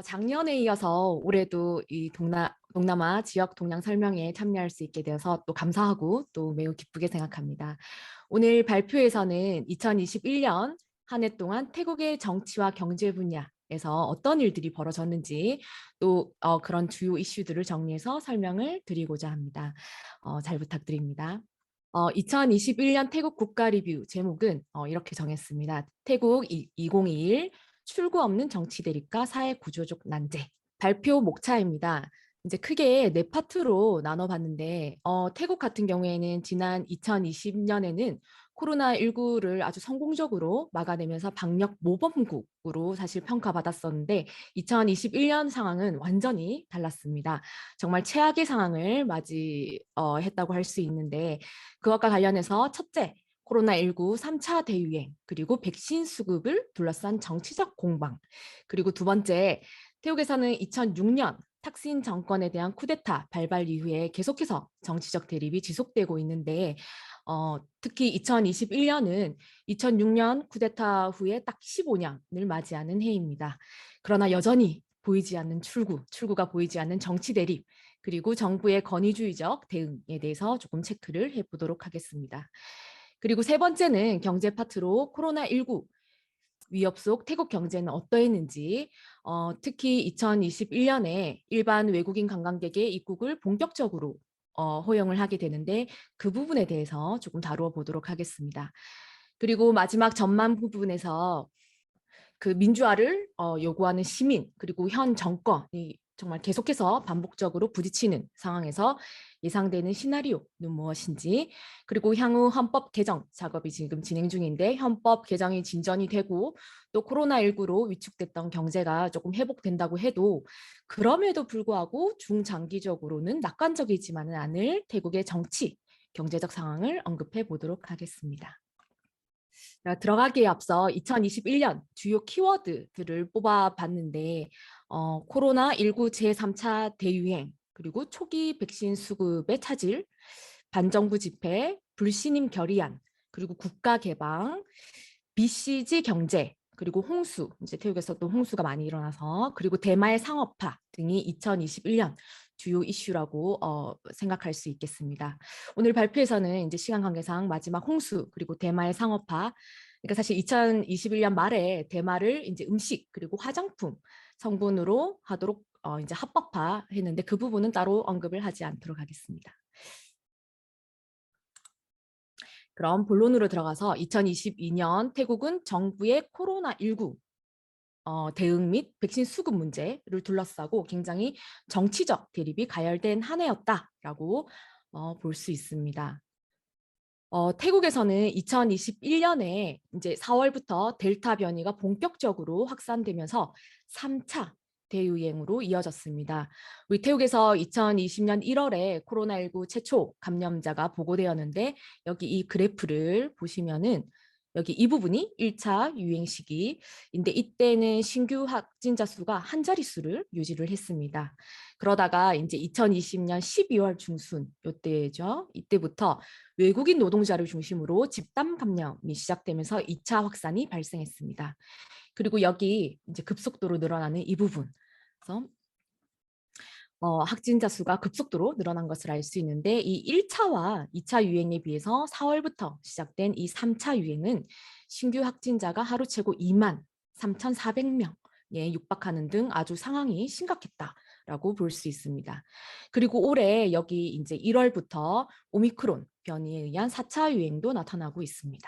작년에 이어서 올해도 이 동남아 지역 동향 설명회에 참여할 수 있게 되어서 또 감사하고 또 매우 기쁘게 생각합니다. 오늘 발표에서는 2021년 한 해 동안 태국의 정치와 경제 분야에서 어떤 일들이 벌어졌는지 또 그런 주요 이슈들을 정리해서 설명을 드리고자 합니다. 잘 부탁드립니다. 2021년 태국 국가 리뷰 제목은 이렇게 정했습니다. 태국 2021 출구 없는 정치 대립과 사회 구조적 난제. 발표 목차입니다. 이제 크게 네 파트로 나눠봤는데 태국 같은 경우에는 지난 2020년에는 코로나19를 아주 성공적으로 막아내면서 방역 모범국으로 사실 평가받았었는데 2021년 상황은 완전히 달랐습니다. 정말 최악의 상황을 맞이했다고 할 수 있는데 그것과 관련해서 첫째, 코로나19 3차 대유행, 그리고 백신 수급을 둘러싼 정치적 공방, 그리고 두 번째, 태국에서는 2006년 탁신 정권에 대한 쿠데타 발발 이후에 계속해서 정치적 대립이 지속되고 있는데 특히 2021년은 2006년 쿠데타 후에 딱 15년을 맞이하는 해입니다. 그러나 여전히 보이지 않는 출구가 보이지 않는 정치 대립, 그리고 정부의 권위주의적 대응에 대해서 조금 체크를 해보도록 하겠습니다. 그리고 세 번째는 경제 파트로 코로나19 위협 속 태국 경제는 어떠했는지, 특히 2021년에 일반 외국인 관광객의 입국을 본격적으로 허용을 하게 되는데 그 부분에 대해서 조금 다루어 보도록 하겠습니다. 그리고 마지막 전망 부분에서 그 민주화를 요구하는 시민 그리고 현 정권이 정말 계속해서 반복적으로 부딪히는 상황에서 예상되는 시나리오는 무엇인지, 그리고 향후 헌법 개정 작업이 지금 진행 중인데 헌법 개정이 진전이 되고 또 코로나19로 위축됐던 경제가 조금 회복된다고 해도 그럼에도 불구하고 중장기적으로는 낙관적이지만은 않을 태국의 정치, 경제적 상황을 언급해 보도록 하겠습니다. 들어가기에 앞서 2021년 주요 키워드들을 뽑아봤는데 코로나19 제3차 대유행, 그리고 초기 백신 수급의 차질, 반정부 집회, 불신임 결의안, 그리고 국가 개방, BCG 경제, 그리고 홍수, 이제 태국에서도 홍수가 많이 일어나서, 그리고 대마의 상업화 등이 2021년 주요 이슈라고 생각할 수 있겠습니다. 오늘 발표에서는 이제 시간 관계상 마지막 홍수 그리고 대마의 상업화, 그러니까 사실 2021년 말에 대마를 이제 음식 그리고 화장품 성분으로 하도록 이제 합법화했는데 그 부분은 따로 언급을 하지 않도록 하겠습니다. 그럼 본론으로 들어가서 2022년 태국은 정부의 코로나19 대응 및 백신 수급 문제를 둘러싸고 굉장히 정치적 대립이 가열된 한 해였다라고 볼 수 있습니다. 태국에서는 2021년에 이제 4월부터 델타 변이가 본격적으로 확산되면서 3차 대유행으로 이어졌습니다. 우리 태국에서 2020년 1월에 코로나19 최초 감염자가 보고되었는데 여기 이 그래프를 보시면은 여기 이 부분이 1차 유행 시기인데 이때는 신규 확진자 수가 한 자릿수를 유지를 했습니다. 그러다가 이제 2020년 12월 중순 이때죠. 이때부터 외국인 노동자를 중심으로 집단 감염이 시작되면서 2차 확산이 발생했습니다. 그리고 여기 이제 급속도로 늘어나는 이 부분. 그래서 확진자 수가 급속도로 늘어난 것을 알 수 있는데 이 1차와 2차 유행에 비해서 4월부터 시작된 이 3차 유행은 신규 확진자가 하루 최고 2만 3,400명에 육박하는 등 아주 상황이 심각했다라고 볼 수 있습니다. 그리고 올해 여기 이제 1월부터 오미크론 변이에 의한 4차 유행도 나타나고 있습니다.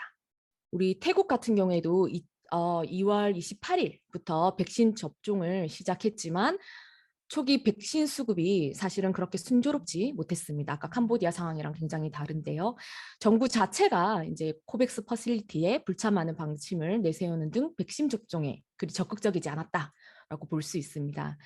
우리 태국 같은 경우에도 2월 28일부터 백신 접종을 시작했지만 초기 백신 수급이 사실은 그렇게 순조롭지 못했습니다. 아까 캄보디아 상황이랑 굉장히 다른데요. 정부 자체가 이제 코백스 퍼실리티에 불참하는 방침을 내세우는 등 백신 접종에 그리 적극적이지 않았다라고 볼 수 있습니다.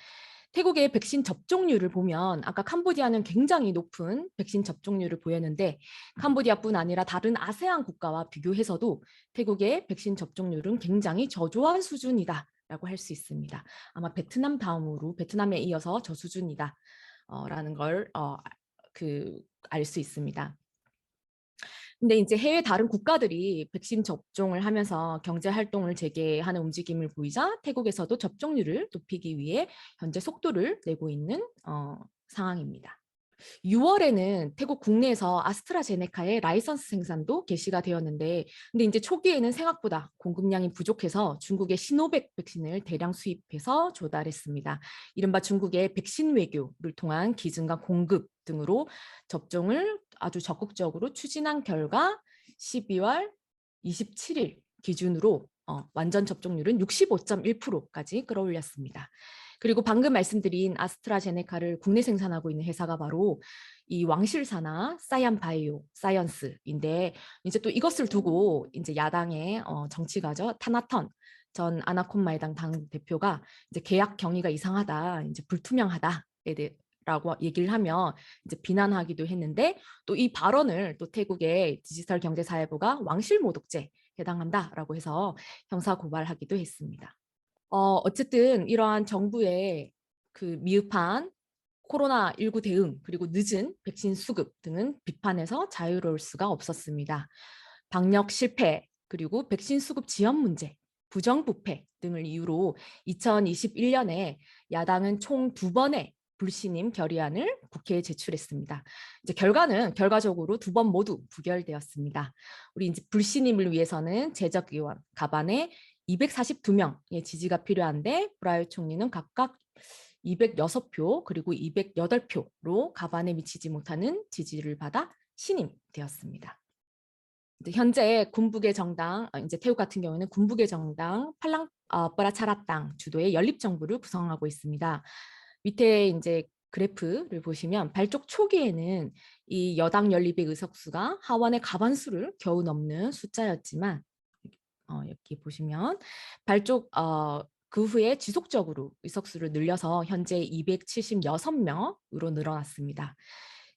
태국의 백신 접종률을 보면 아까 캄보디아는 굉장히 높은 백신 접종률을 보였는데 캄보디아뿐 아니라 다른 아세안 국가와 비교해서도 태국의 백신 접종률은 굉장히 저조한 수준이다. 라고 할 수 있습니다. 아마 베트남 다음으로 베트남에 이어서 저 수준이다 라는 걸 알 수 있습니다. 근데 이제 해외 다른 국가들이 백신 접종을 하면서 경제 활동을 재개하는 움직임을 보이자 태국에서도 접종률을 높이기 위해 현재 속도를 내고 있는 상황입니다. 6월에는 태국 국내에서 아스트라제네카의 라이선스 생산도 개시가 되었는데, 근데 이제 초기에는 생각보다 공급량이 부족해서 중국의 시노백 백신을 대량 수입해서 조달했습니다. 이른바 중국의 백신 외교를 통한 기증과 공급 등으로 접종을 아주 적극적으로 추진한 결과 12월 27일 기준으로 완전 접종률은 65.1%까지 끌어올렸습니다. 그리고 방금 말씀드린 아스트라제네카를 국내 생산하고 있는 회사가 바로 이 왕실사나 사이언바이오 사이언스인데, 이제 또 이것을 두고 이제 야당의 정치가죠, 타나턴 전 아나콘마의당 당 대표가 이제 계약 경위가 이상하다, 이제 불투명하다에 대해라고 얘기를 하며 이제 비난하기도 했는데, 또 이 발언을 또 태국의 디지털 경제사회부가 왕실 모독죄에 해당한다라고 해서 형사 고발하기도 했습니다. 어쨌든 이러한 정부의 그 미흡한 코로나19 대응 그리고 늦은 백신 수급 등은 비판에서 자유로울 수가 없었습니다. 방역 실패 그리고 백신 수급 지연 문제, 부정부패 등을 이유로 2021년에 야당은 총 2번의 불신임 결의안을 국회에 제출했습니다. 이제 결과적으로 2번 모두 부결되었습니다. 우리 이제 불신임을 위해서는 재적 의원 가반에 242명의 지지가 필요한데, 브라유 총리는 각각 206표 그리고 208표로 가반에 미치지 못하는 지지를 받아 신임되었습니다. 현재 군북의 정당, 이제 태국 같은 경우에는 군북의 정당 팔랑 빠라차라당 주도의 연립 정부를 구성하고 있습니다. 밑에 이제 그래프를 보시면 발족 초기에는 이 여당 연립의 의석수가 하원의 가반수를 겨우 넘는 숫자였지만, 여기 보시면 발족 그 후에 지속적으로 의석수를 늘려서 현재 276명으로 늘어났습니다.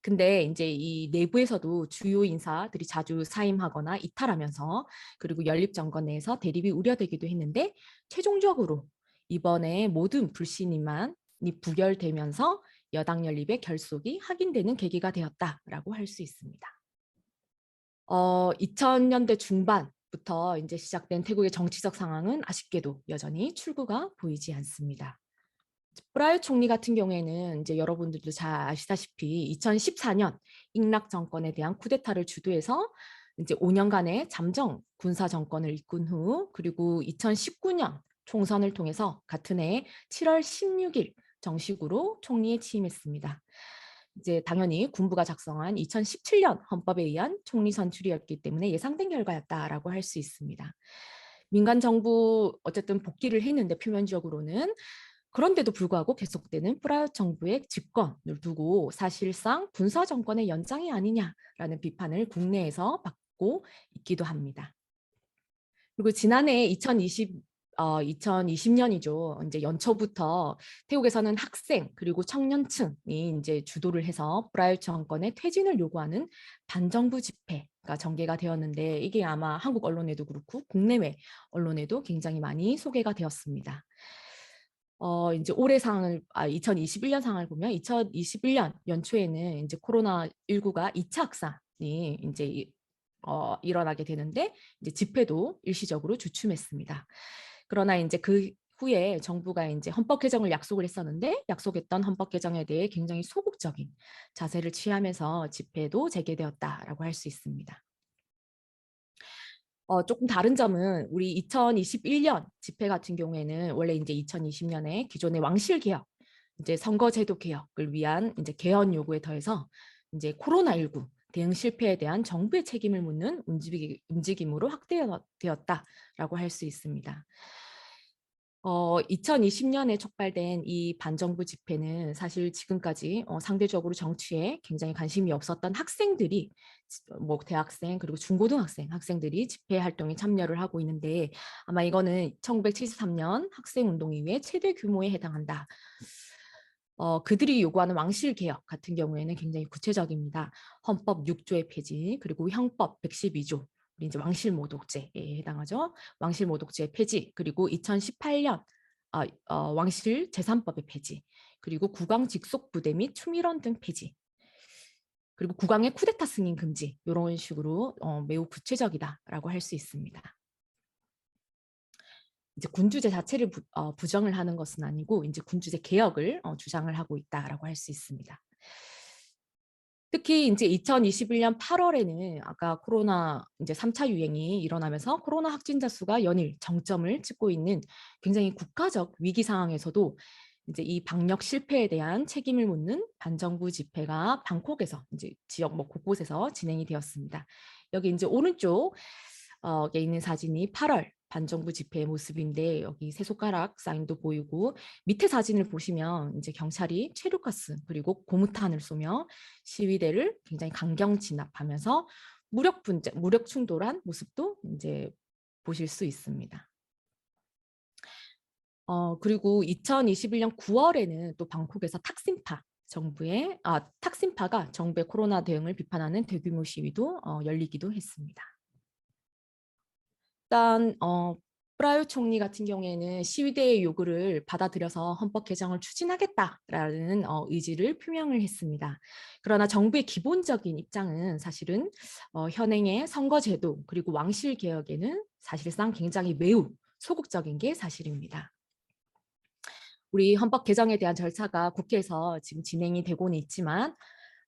근데 이제 이 내부에서도 주요 인사들이 자주 사임하거나 이탈하면서, 그리고 연립 정권 내에서 대립이 우려되기도 했는데, 최종적으로 이번에 모든 불신임안이 부결되면서 여당 연립의 결속이 확인되는 계기가 되었다라고 할 수 있습니다. 2000년대 중반부터 이제 시작된 태국의 정치적 상황은 아쉽게도 여전히 출구가 보이지 않습니다. 프라유 총리 같은 경우에는 이제 여러분들도 잘 아시다시피 2014년 잉락 정권에 대한 쿠데타를 주도해서 이제 5년간의 잠정 군사 정권을 이끈 후, 그리고 2019년 총선을 통해서 같은 해 7월 16일 정식으로 총리에 취임했습니다. 이제 당연히 군부가 작성한 2017년 헌법에 의한 총리 선출이었기 때문에 예상된 결과였다라고 할 수 있습니다. 민간 정부 어쨌든 복귀를 했는데 표면적으로는, 그런데도 불구하고 계속되는 프라요 정부의 집권을 두고 사실상 군사 정권의 연장이 아니냐라는 비판을 국내에서 받고 있기도 합니다. 그리고 지난해 2020년이죠. 이제 연초부터 태국에서는 학생 그리고 청년층이 이제 주도를 해서 프라유 정권의 퇴진을 요구하는 반정부 집회가 전개가 되었는데, 이게 아마 한국 언론에도 그렇고 국내외 언론에도 굉장히 많이 소개가 되었습니다. 이제 올해 상황을 2021년 상황을 보면 2021년 연초에는 이제 코로나19가 2차 확산이 이제 일어나게 되는데, 이제 집회도 일시적으로 주춤했습니다. 그러나 이제 그 후에 정부가 이제 헌법 개정을 약속을 했었는데, 약속했던 헌법 개정에 대해 굉장히 소극적인 자세를 취하면서 집회도 재개되었다라고 할 수 있습니다. 조금 다른 점은 우리 2021년 집회 같은 경우에는 원래 이제 2020년에 기존의 왕실 개혁, 이제 선거제도 개혁을 위한 이제 개헌 요구에 더해서 이제 코로나19 대응 실패에 대한 정부의 책임을 묻는 움직임으로 확대되었다라고 할 수 있습니다. 2020년에 촉발된 이 반정부 집회는 사실 지금까지 상대적으로 정치에 굉장히 관심이 없었던 학생들이, 뭐 대학생 그리고 중고등학생 학생들이 집회 활동에 참여를 하고 있는데, 아마 이거는 1973년 학생운동 이후에 최대 규모에 해당한다. 그들이 요구하는 왕실 개혁 같은 경우에는 굉장히 구체적입니다. 헌법 6조의 폐지, 그리고 형법 112조, 이제 왕실 모독죄에 해당하죠. 왕실 모독죄 폐지, 그리고 2018년 왕실 재산법의 폐지, 그리고 국왕 직속 부대 및 추밀원 등 폐지. 그리고 국왕의 쿠데타 승인 금지 이런 식으로 매우 구체적이다라고 할 수 있습니다. 이제 군주제 자체를 부정을 하는 것은 아니고 이제 군주제 개혁을 주장을 하고 있다라고 할 수 있습니다. 특히 이제 2021년 8월에는 아까 코로나 이제 3차 유행이 일어나면서 코로나 확진자 수가 연일 정점을 찍고 있는 굉장히 국가적 위기 상황에서도 이제 이 방역 실패에 대한 책임을 묻는 반정부 집회가 방콕에서 이제 지역 뭐 곳곳에서 진행이 되었습니다. 여기 이제 오른쪽 에 있는 사진이 8월 반정부 집회의 모습인데 여기 세 손가락 사인도 보이고 밑에 사진을 보시면 이제 경찰이 체류가스 그리고 고무탄을 쏘며 시위대를 굉장히 강경 진압하면서 무력 충돌한 모습도 이제 보실 수 있습니다. 그리고 2021년 9월에는 또 방콕에서 탁신파가 정부의 코로나 대응을 비판하는 대규모 시위도 열리기도 했습니다. 일단 프라유 총리 같은 경우에는 시위대의 요구를 받아들여서 헌법 개정을 추진하겠다라는 의지를 표명을 했습니다. 그러나 정부의 기본적인 입장은 사실은 현행의 선거제도 그리고 왕실 개혁에는 사실상 굉장히 매우 소극적인 게 사실입니다. 우리 헌법 개정에 대한 절차가 국회에서 지금 진행이 되고는 있지만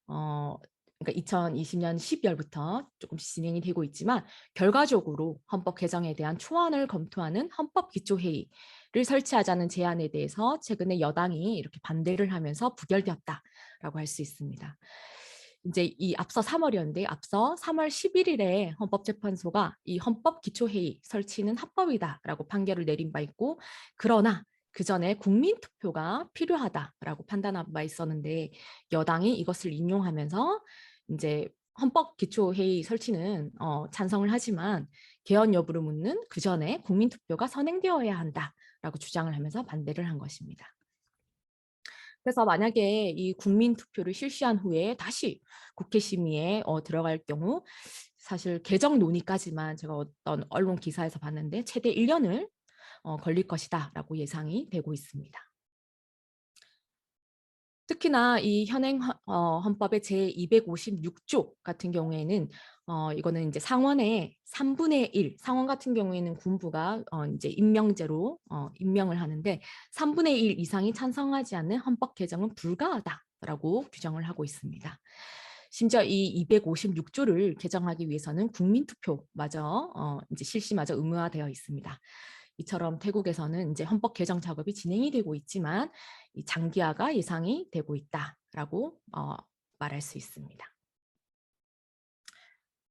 그러니까 2020년 12월부터 조금씩 진행이 되고 있지만 결과적으로 헌법 개정에 대한 초안을 검토하는 헌법기초회의를 설치하자는 제안에 대해서 최근에 여당이 이렇게 반대를 하면서 부결되었다라고 할 수 있습니다. 이제 이 앞서 3월이었는데 앞서 3월 11일에 헌법재판소가 이 헌법기초회의 설치는 합법이다라고 판결을 내린 바 있고 그러나 그 전에 국민투표가 필요하다라고 판단한 바 있었는데 여당이 이것을 인용하면서 이제 헌법기초회의 설치는 찬성을 하지만 개헌 여부를 묻는 그 전에 국민투표가 선행되어야 한다라고 주장을 하면서 반대를 한 것입니다. 그래서 만약에 이 국민투표를 실시한 후에 다시 국회 심의에 들어갈 경우 사실 개정 논의까지만 제가 어떤 언론 기사에서 봤는데 최대 1년을 걸릴 것이다라고 예상이 되고 있습니다. 특히나 이 현행 헌법의 제256조 같은 경우에는 이거는 이제 상원의 3분의 1, 상원 같은 경우에는 군부가 이제 임명제로 임명을 하는데 3분의 1 이상이 찬성하지 않는 헌법 개정은 불가하다라고 규정을 하고 있습니다. 심지어 이 256조를 개정하기 위해서는 국민투표마저 이제 실시마저 의무화되어 있습니다. 이처럼 태국에서는 이제 헌법 개정 작업이 진행이 되고 있지만 이 장기화가 예상이 되고 있다라고 말할 수 있습니다.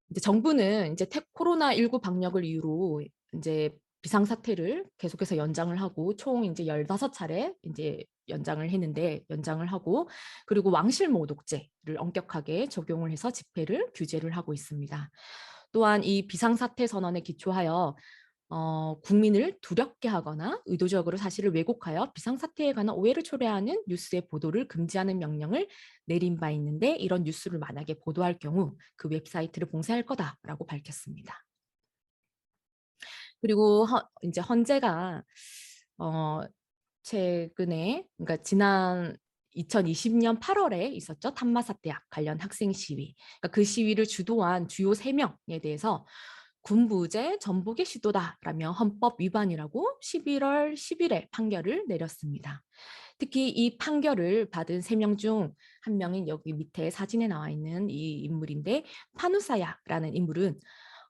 이제 정부는 이제 코로나19 방역을 이유로 이제 비상사태를 계속해서 연장을 하고 총 이제 15차례 이제 연장을 하고 그리고 왕실모 독재를 엄격하게 적용을 해서 집회를 규제를 하고 있습니다. 또한 이 비상사태 선언에 기초하여 국민을 두렵게 하거나 의도적으로 사실을 왜곡하여 비상사태에 관한 오해를 초래하는 뉴스의 보도를 금지하는 명령을 내린 바 있는데 이런 뉴스를 만약에 보도할 경우 그 웹사이트를 봉쇄할 거다라고 밝혔습니다. 그리고 이제 헌재가 최근에 그러니까 지난 2020년 8월에 있었죠. 탄마사대학 관련 학생 시위. 그러니까 그 시위를 주도한 주요 3명에 대해서 군부제 전복의 시도다라며 헌법 위반이라고 11월 10일에 판결을 내렸습니다. 특히 이 판결을 받은 3명 중 한 명인 여기 밑에 사진에 나와 있는 이 인물인데 파누사야라는 인물은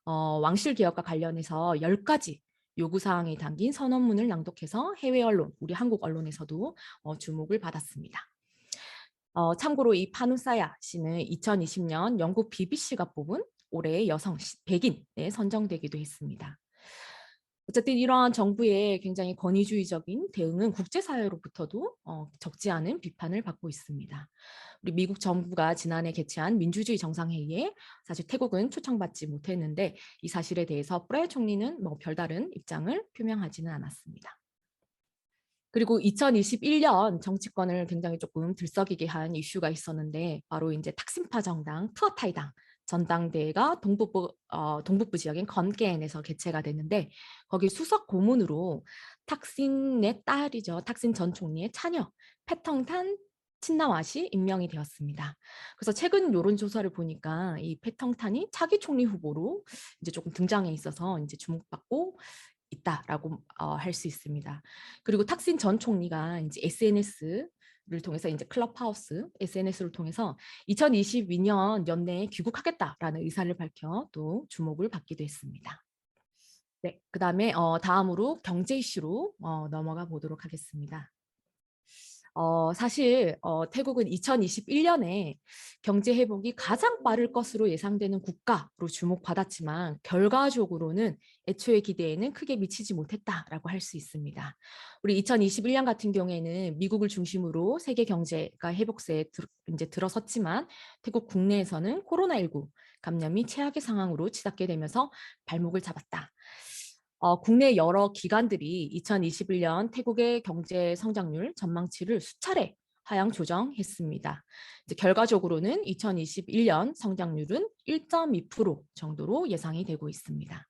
왕실 개혁과 관련해서 10가지 요구사항이 담긴 선언문을 낭독해서 해외 언론, 우리 한국 언론에서도 주목을 받았습니다. 참고로 이 파누사야 씨는 2020년 영국 BBC가 뽑은 올해의 여성 100인에 선정되기도 했습니다. 어쨌든 이러한 정부의 굉장히 권위주의적인 대응은 국제사회로부터도 적지 않은 비판을 받고 있습니다. 우리 미국 정부가 지난해 개최한 민주주의 정상회의에 사실 태국은 초청받지 못했는데 이 사실에 대해서 프라유 총리는 뭐 별다른 입장을 표명하지는 않았습니다. 그리고 2021년 정치권을 굉장히 조금 들썩이게 한 이슈가 있었는데 바로 이제 탁신파 정당 푸어타이당 전당대회가 동북부 지역인 건케엔에서 개최가 됐는데 거기 수석 고문으로 탁신의 딸이죠. 탁신 전 총리의 차녀 패텅탄 친나왓이 임명이 되었습니다. 그래서 최근 여론조사를 보니까 이 패텅탄이 차기 총리 후보로 이제 조금 등장해 있어서 이제 주목받고 있다라고 할 수 있습니다. 그리고 탁신 전 총리가 이제 SNS를 통해서 이제 클럽하우스 SNS를 통해서 2022년 연내에 귀국하겠다라는 의사를 밝혀 또 주목을 받기도 했습니다. 네, 그다음에 다음으로 경제 이슈로 넘어가 보도록 하겠습니다. 사실 태국은 2021년에 경제 회복이 가장 빠를 것으로 예상되는 국가로 주목받았지만 결과적으로는 애초의 기대에는 크게 미치지 못했다라고 할 수 있습니다. 우리 2021년 같은 경우에는 미국을 중심으로 세계 경제가 회복세에 이제 들어섰지만 태국 국내에서는 코로나19 감염이 최악의 상황으로 치닫게 되면서 발목을 잡았다. 국내 여러 기관들이 2021년 태국의 경제 성장률 전망치를 수차례 하향 조정했습니다. 이제 결과적으로는 2021년 성장률은 1.2% 정도로 예상이 되고 있습니다.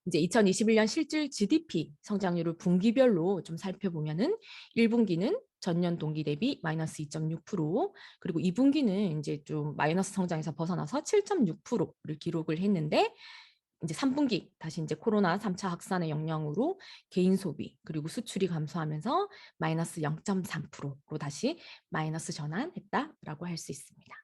이제 2021년 실질 GDP 성장률을 분기별로 좀 살펴보면은 1분기는 전년 동기 대비 마이너스 2.6%, 그리고 2분기는 이제 좀 마이너스 성장에서 벗어나서 7.6%를 기록을 했는데, 이제 3분기 다시 이제 코로나 3차 확산의 영향으로 개인 소비 그리고 수출이 감소하면서 마이너스 0.3%로 다시 마이너스 전환했다라고 할 수 있습니다.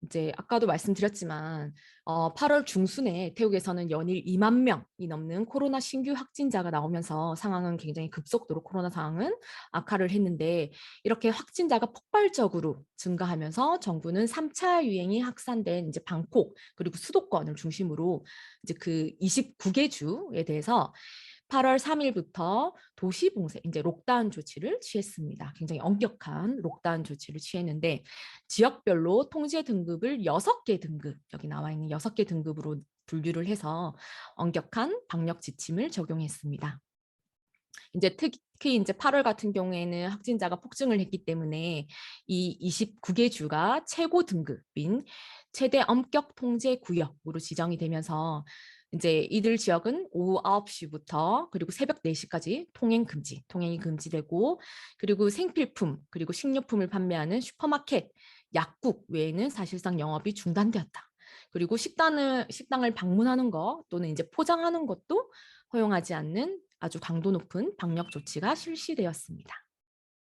이제 아까도 말씀드렸지만 8월 중순에 태국에서는 연일 2만 명이 넘는 코로나 신규 확진자가 나오면서 상황은 굉장히 급속도로 코로나 상황은 악화를 했는데, 이렇게 확진자가 폭발적으로 증가하면서 정부는 3차 유행이 확산된 이제 방콕 그리고 수도권을 중심으로 이제 그 29개 주에 대해서 8월 3일부터 도시 봉쇄, 이제 록다운 조치를 취했습니다. 굉장히 엄격한 록다운 조치를 취했는데, 지역별로 통제 등급을 6개 등급, 여기 나와 있는 6개 등급으로 분류를 해서 엄격한 방역 지침을 적용했습니다. 이제 특히 이제 8월 같은 경우에는 확진자가 폭증을 했기 때문에 이 29개 주가 최고 등급인 최대 엄격 통제 구역으로 지정이 되면서 이제 이들 지역은 오후 9시부터 그리고 새벽 4시까지 통행이 금지되고, 그리고 생필품 그리고 식료품을 판매하는 슈퍼마켓, 약국 외에는 사실상 영업이 중단되었다. 그리고 식당을 방문하는 것 또는 이제 포장하는 것도 허용하지 않는 아주 강도 높은 방역 조치가 실시되었습니다.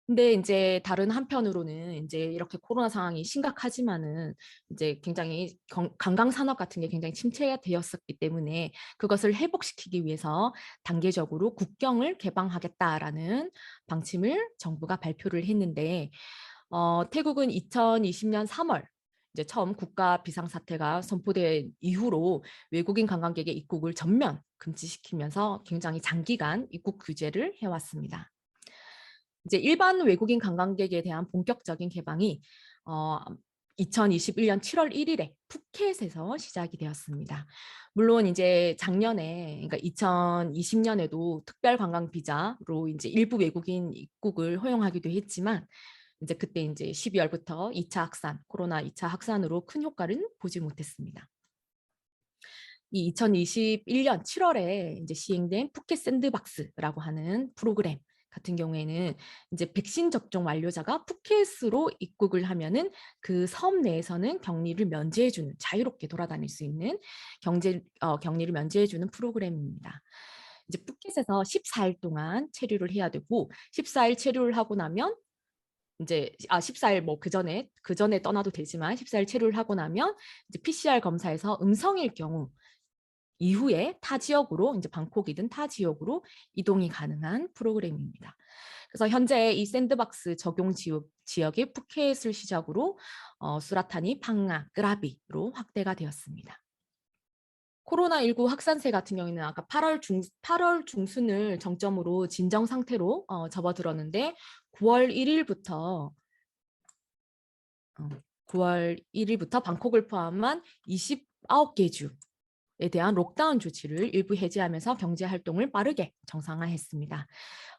근데 이제 다른 한편으로는 이제 이렇게 코로나 상황이 심각하지만은 이제 굉장히 관광 산업 같은 게 굉장히 침체되었었기 때문에 그것을 회복시키기 위해서 단계적으로 국경을 개방하겠다라는 방침을 정부가 발표를 했는데, 태국은 2020년 3월 이제 처음 국가 비상사태가 선포된 이후로 외국인 관광객의 입국을 전면 금지시키면서 굉장히 장기간 입국 규제를 해왔습니다. 이제 일반 외국인 관광객에 대한 본격적인 개방이 2021년 7월 1일에 푸켓에서 시작이 되었습니다. 물론 이제 작년에, 그러니까 2020년에도 특별 관광 비자로 이제 일부 외국인 입국을 허용하기도 했지만, 이제 그때 이제 12월부터 2차 확산, 코로나 2차 확산으로 큰 효과를 보지 못했습니다. 이 2021년 7월에 이제 시행된 푸켓 샌드박스라고 하는 프로그램 같은 경우에는 이제 백신 접종 완료자가 푸켓으로 입국을 하면은 그 섬 내에서는 격리를 면제해주는, 자유롭게 돌아다닐 수 있는 격리를 면제해주는 프로그램입니다. 이제 푸켓에서 14일 동안 체류를 해야 되고, 14일 체류를 하고 나면 이제 14일 뭐 그 전에 떠나도 되지만 14일 체류를 하고 나면 이제 PCR 검사에서 음성일 경우 이후에 타 지역으로, 이제 방콕이든 타 지역으로 이동이 가능한 프로그램입니다. 그래서 현재 이 샌드박스 적용 지역이 푸켓을 시작으로 수라타니, 팡가, 끄라비로 확대가 되었습니다. 코로나19 확산세 같은 경우에는 아까 8월 중순을 정점으로 진정 상태로 접어들었는데, 9월 1일부터 9월 1일부터 방콕을 포함한 29개 주에 대한 록다운 조치를 일부 해제하면서 경제 활동을 빠르게 정상화했습니다.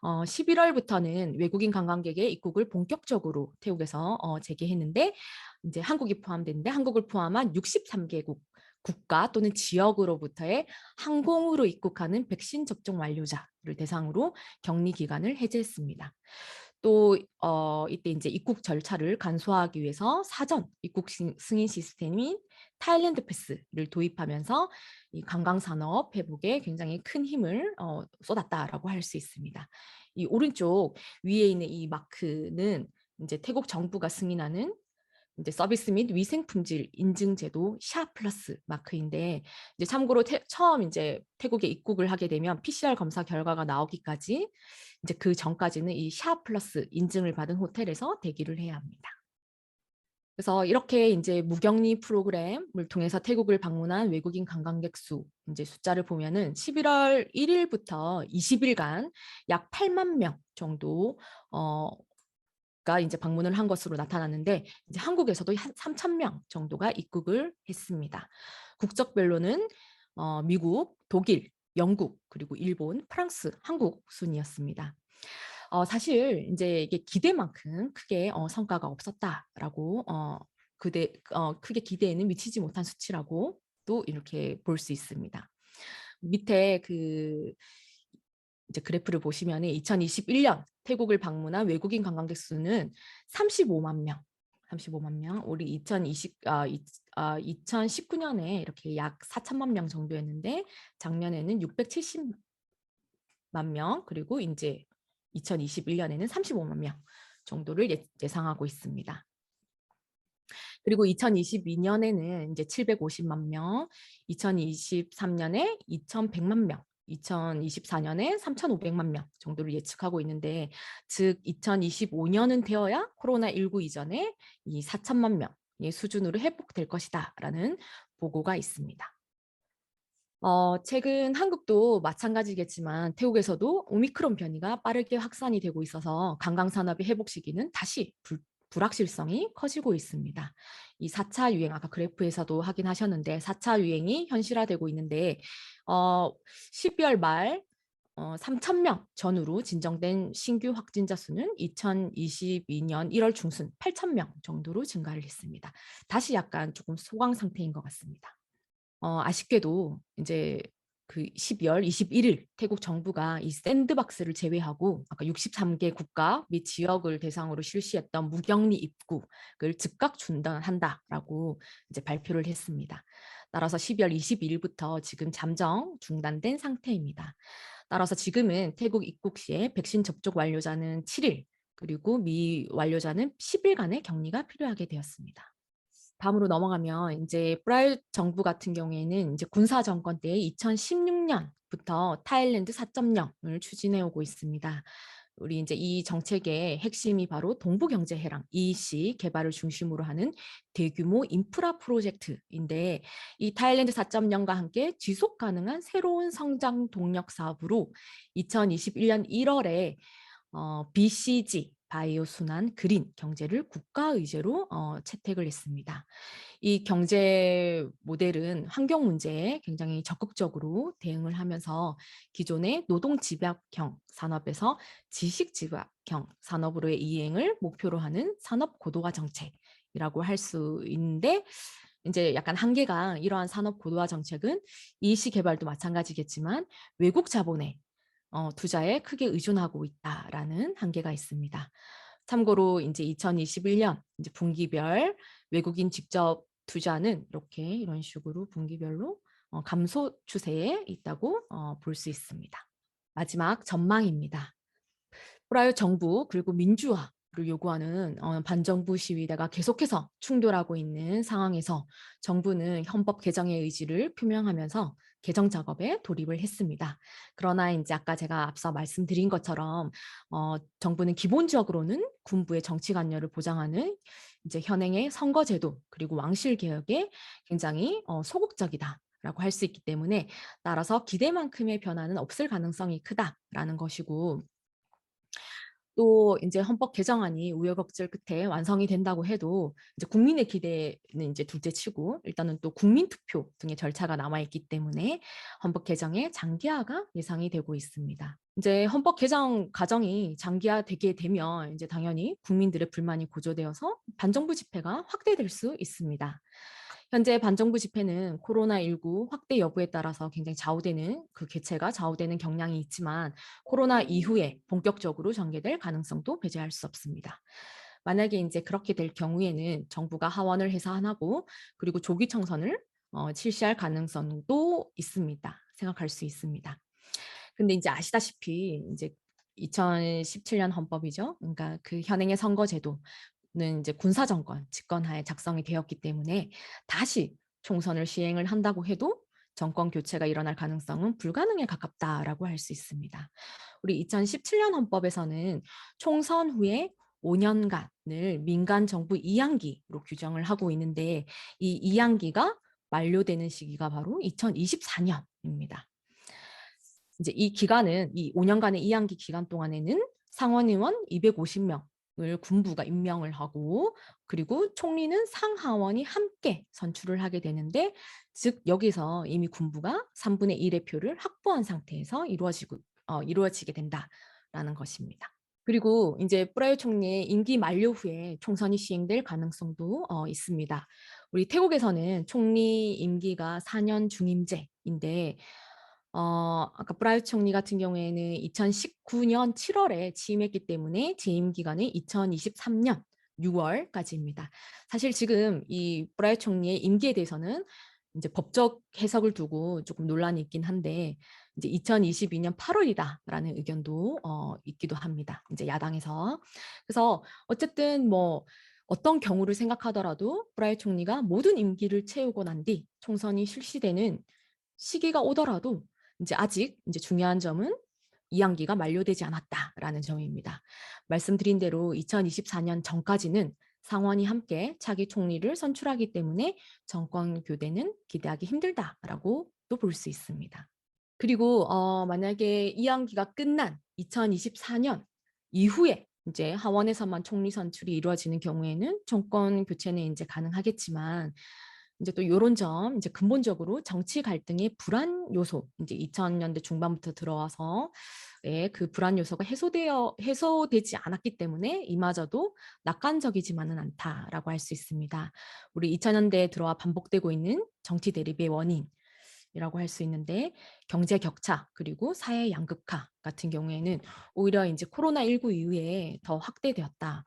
11월부터는 외국인 관광객의 입국을 본격적으로 태국에서 재개했는데, 이제 한국이 포함됐는데 한국을 포함한 63개국 국가 또는 지역으로부터의 항공으로 입국하는 백신 접종 완료자를 대상으로 격리 기간을 해제했습니다. 또 이때 이제 입국 절차를 간소화하기 위해서 사전 입국 승인 시스템인 타일랜드 패스를 도입하면서 이 관광 산업 회복에 굉장히 큰 힘을 쏟았다라고 할 수 있습니다. 이 오른쪽 위에 있는 이 마크는 이제 태국 정부가 승인하는 이제 서비스 및 위생 품질 인증 제도 샤 플러스 마크인데, 이제 참고로 처음 이제 태국에 입국을 하게 되면 PCR 검사 결과가 나오기까지 이제 그 전까지는 이 샤 플러스 인증을 받은 호텔에서 대기를 해야 합니다. 그래서 이렇게 이제 무격리 프로그램을 통해서 태국을 방문한 외국인 관광객 수 이제 숫자를 보면은 11월 1일부터 20일간 약 8만 명 정도 가 이제 방문을 한 것으로 나타났는데, 이제 한국에서도 한 3천 명 정도가 입국을 했습니다. 국적별로는 미국, 독일, 영국, 그리고 일본, 프랑스, 한국 순이었습니다. 사실 이제 이게 기대만큼 크게 성과가 없었다라고 크게 기대에는 미치지 못한 수치라고 또 이렇게 볼 수 있습니다. 밑에 그 이제 그래프를 보시면 2021년 태국을 방문한 외국인 관광객 수는 35만 명. 35만 명. 우리 2019년에 이렇게 약 4천만 명 정도였는데, 작년에는 670만 명, 그리고 이제 2021년에는 35만 명 정도를 예상하고 있습니다. 그리고 2022년에는 이제 750만 명, 2023년에 2,100만 명, 2024년에 3,500만 명 정도를 예측하고 있는데, 즉 2025년은 되어야 코로나19 이전에 이 4천만 명의 수준으로 회복될 것이다라는 보고가 있습니다. 최근 한국도 마찬가지겠지만 태국에서도 오미크론 변이가 빠르게 확산이 되고 있어서 관광산업의 회복 시기는 다시 불확실성이 커지고 있습니다. 이 4차 유행, 아까 그래프에서도 확인하셨는데 4차 유행이 현실화되고 있는데 12월 말 3천 명 전후로 진정된 신규 확진자 수는 2022년 1월 중순 8천 명 정도로 증가를 했습니다. 다시 약간 조금 소강 상태인 것 같습니다. 아쉽게도 이제 그 12월 21일 태국 정부가 이 샌드박스를 제외하고 아까 63개 국가 및 지역을 대상으로 실시했던 무격리 입국을 즉각 중단한다라고 이제 발표를 했습니다. 따라서 12월 22일부터 지금 잠정 중단된 상태입니다. 따라서 지금은 태국 입국 시에 백신 접종 완료자는 7일, 그리고 미완료자는 10일간의 격리가 필요하게 되었습니다. 다음으로 넘어가면 이제 브라질 정부 같은 경우에는 이제 군사 정권 때 2016년부터 타일랜드 4.0을 추진해 오고 있습니다. 우리 이제 이 정책의 핵심이 바로 동부경제해랑 EEC 개발을 중심으로 하는 대규모 인프라 프로젝트인데, 이 타일랜드 4.0과 함께 지속 가능한 새로운 성장 동력 사업으로 2021년 1월에 BCG 바이오 순환 그린 경제를 국가 의제로 채택을 했습니다. 이 경제 모델은 환경 문제에 굉장히 적극적으로 대응을 하면서 기존의 노동 집약형 산업에서 지식 집약형 산업으로의 이행을 목표로 하는 산업 고도화 정책이라고 할 수 있는데, 이제 약간 한계가, 이러한 산업 고도화 정책은 이시 개발도 마찬가지겠지만 외국 자본의 투자에 크게 의존하고 있다라는 한계가 있습니다. 참고로 이제 2021년 이제 분기별 외국인 직접 투자는 이런 식으로 분기별로 감소 추세에 있다고 볼 수 있습니다. 마지막 전망입니다. 프라요 정부 그리고 민주화를 요구하는 반정부 시위대가 계속해서 충돌하고 있는 상황에서 정부는 헌법 개정의 의지를 표명하면서 개정 작업에 돌입을 했습니다. 그러나 이제 아까 제가 앞서 말씀드린 것처럼 정부는 기본적으로는 군부의 정치 관여를 보장하는 이제 현행의 선거제도 그리고 왕실 개혁에 굉장히 소극적이다라고 할 수 있기 때문에, 따라서 기대만큼의 변화는 없을 가능성이 크다라는 것이고, 또 이제 헌법 개정안이 우여곡절 끝에 완성이 된다고 해도 이제 국민의 기대는 이제 둘째치고, 일단은 또 국민 투표 등의 절차가 남아 있기 때문에 헌법 개정의 장기화가 예상이 되고 있습니다. 이제 헌법 개정 과정이 장기화되게 되면 이제 당연히 국민들의 불만이 고조되어서 반정부 집회가 확대될 수 있습니다. 현재 반정부 집회는 코로나19 확대 여부에 따라서 굉장히 좌우되는 그 개최가 좌우되는 경향이 있지만 코로나 이후에 본격적으로 전개될 가능성도 배제할 수 없습니다. 만약에 이제 그렇게 될 경우에는 정부가 하원을 해산하고 그리고 조기 총선을 실시할 가능성도 있습니다. 생각할 수 있습니다. 근데 이제 아시다시피 이제 2017년 헌법이죠. 그러니까 그 현행의 선거제도는 이제 군사 정권 집권하에 작성이 되었기 때문에 다시 총선을 시행을 한다고 해도 정권 교체가 일어날 가능성은 불가능에 가깝다라고 할 수 있습니다. 우리 2017년 헌법에서는 총선 후에 5년간을 민간 정부 이양기로 규정을 하고 있는데 이 이양기가 만료되는 시기가 바로 2024년입니다. 이제 이 기간은 이 5년간의 이양기 기간 동안에는 상원의원 250명을 군부가 임명을 하고 그리고 총리는 상하원이 함께 선출을 하게 되는데 즉 여기서 이미 군부가 3분의 1의 표를 확보한 상태에서 이루어지게 된다라는 것입니다. 그리고 이제 프라유 총리의 임기 만료 후에 총선이 시행될 가능성도 있습니다. 우리 태국에서는 총리 임기가 4년 중임제인데 아까 프라유 총리 같은 경우에는 2019년 7월에 취임했기 때문에 재임 기간은 2023년 6월까지입니다. 사실 지금 이 프라유 총리의 임기에 대해서는 이제 법적 해석을 두고 조금 논란이 있긴 한데 이제 2022년 8월이다라는 의견도 있기도 합니다. 이제 야당에서. 그래서 어쨌든 뭐 어떤 경우를 생각하더라도 프라유 총리가 모든 임기를 채우고 난 뒤 총선이 실시되는 시기가 오더라도 이제 아직 이제 중요한 점은 이양기가 만료되지 않았다라는 점입니다. 말씀드린 대로 2024년 전까지는 상원이 함께 차기 총리를 선출하기 때문에 정권 교대는 기대하기 힘들다라고 또 볼 수 있습니다. 그리고 만약에 이양기가 끝난 2024년 이후에 이제 하원에서만 총리 선출이 이루어지는 경우에는 정권 교체는 이제 가능하겠지만 이제 또 요런 점 이제 근본적으로 정치 갈등의 불안 요소 이제 2000년대 중반부터 들어와서 예, 그 불안 요소가 해소되지 않았기 때문에 이마저도 낙관적이지만은 않다라고 할 수 있습니다. 우리 2000년대에 들어와 반복되고 있는 정치 대립의 원인이라고 할 수 있는데 경제 격차 그리고 사회 양극화 같은 경우에는 오히려 이제 코로나19 이후에 더 확대되었다.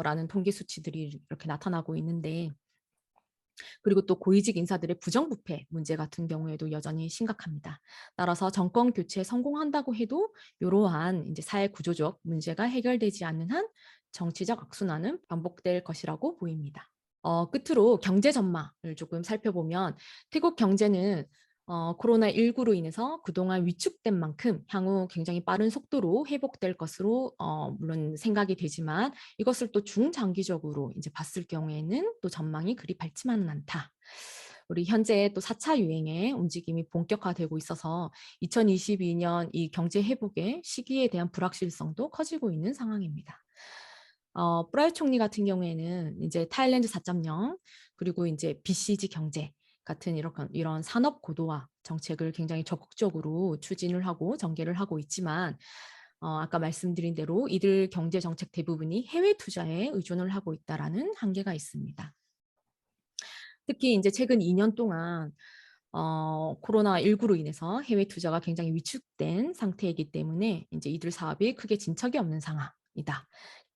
라는 통계 수치들이 이렇게 나타나고 있는데 그리고 또 고위직 인사들의 부정부패 문제 같은 경우에도 여전히 심각합니다. 따라서 정권 교체에 성공한다고 해도 이러한 이제 사회 구조적 문제가 해결되지 않는 한 정치적 악순환은 반복될 것이라고 보입니다. 끝으로 경제 전망을 조금 살펴보면 태국 경제는 코로나19로 인해서 그동안 위축된 만큼 향후 굉장히 빠른 속도로 회복될 것으로 물론 생각이 되지만 이것을 또 중장기적으로 이제 봤을 경우에는 또 전망이 그리 밝지만은 않다. 우리 현재 또 4차 유행의 움직임이 본격화되고 있어서 2022년 이 경제 회복의 시기에 대한 불확실성도 커지고 있는 상황입니다. 프라유 총리 같은 경우에는 이제 타일랜드 4.0 그리고 이제 BCG 경제 같은 이런 산업 고도화 정책을 굉장히 적극적으로 추진을 하고 전개를 하고 있지만 아까 말씀드린 대로 이들 경제 정책 대부분이 해외 투자에 의존을 하고 있다라는 한계가 있습니다. 특히 이제 최근 2년 동안 코로나19로 인해서 해외 투자가 굉장히 위축된 상태이기 때문에 이제 이들 사업이 크게 진척이 없는 상황이다.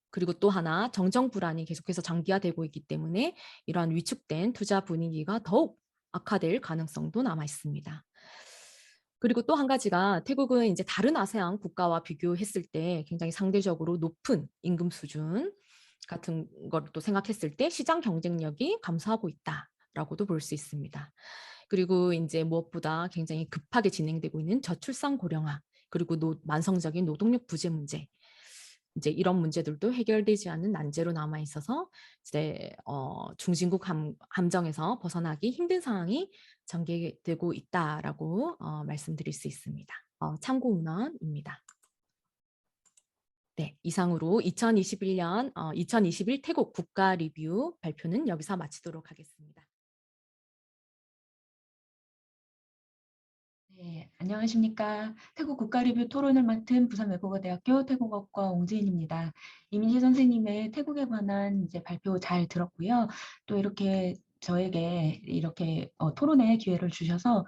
그리고 또 하나 정정 불안이 계속해서 장기화되고 있기 때문에 이러한 위축된 투자 분위기가 더욱 악화될 가능성도 남아 있습니다. 그리고 또 한 가지가 태국은 이제 다른 아세안 국가와 비교했을 때 굉장히 상대적으로 높은 임금 수준 같은 걸 또 생각했을 때 시장 경쟁력이 감소하고 있다라고도 볼 수 있습니다. 그리고 이제 무엇보다 굉장히 급하게 진행되고 있는 저출산 고령화 그리고 만성적인 노동력 부재 문제 이제 이런 문제들도 해결되지 않은 난제로 남아 있어서 이제 중진국 함정에서 벗어나기 힘든 상황이 전개되고 있다라고 말씀드릴 수 있습니다. 참고 문헌입니다. 네, 이상으로 2021 태국 국가 리뷰 발표는 여기서 마치도록 하겠습니다. 네, 안녕하십니까. 태국 국가리뷰 토론을 맡은 부산외국어대학교 태국어과 옹지인입니다. 이민희 선생님의 태국에 관한 이제 발표 잘 들었고요. 또 이렇게 저에게 이렇게 토론의 기회를 주셔서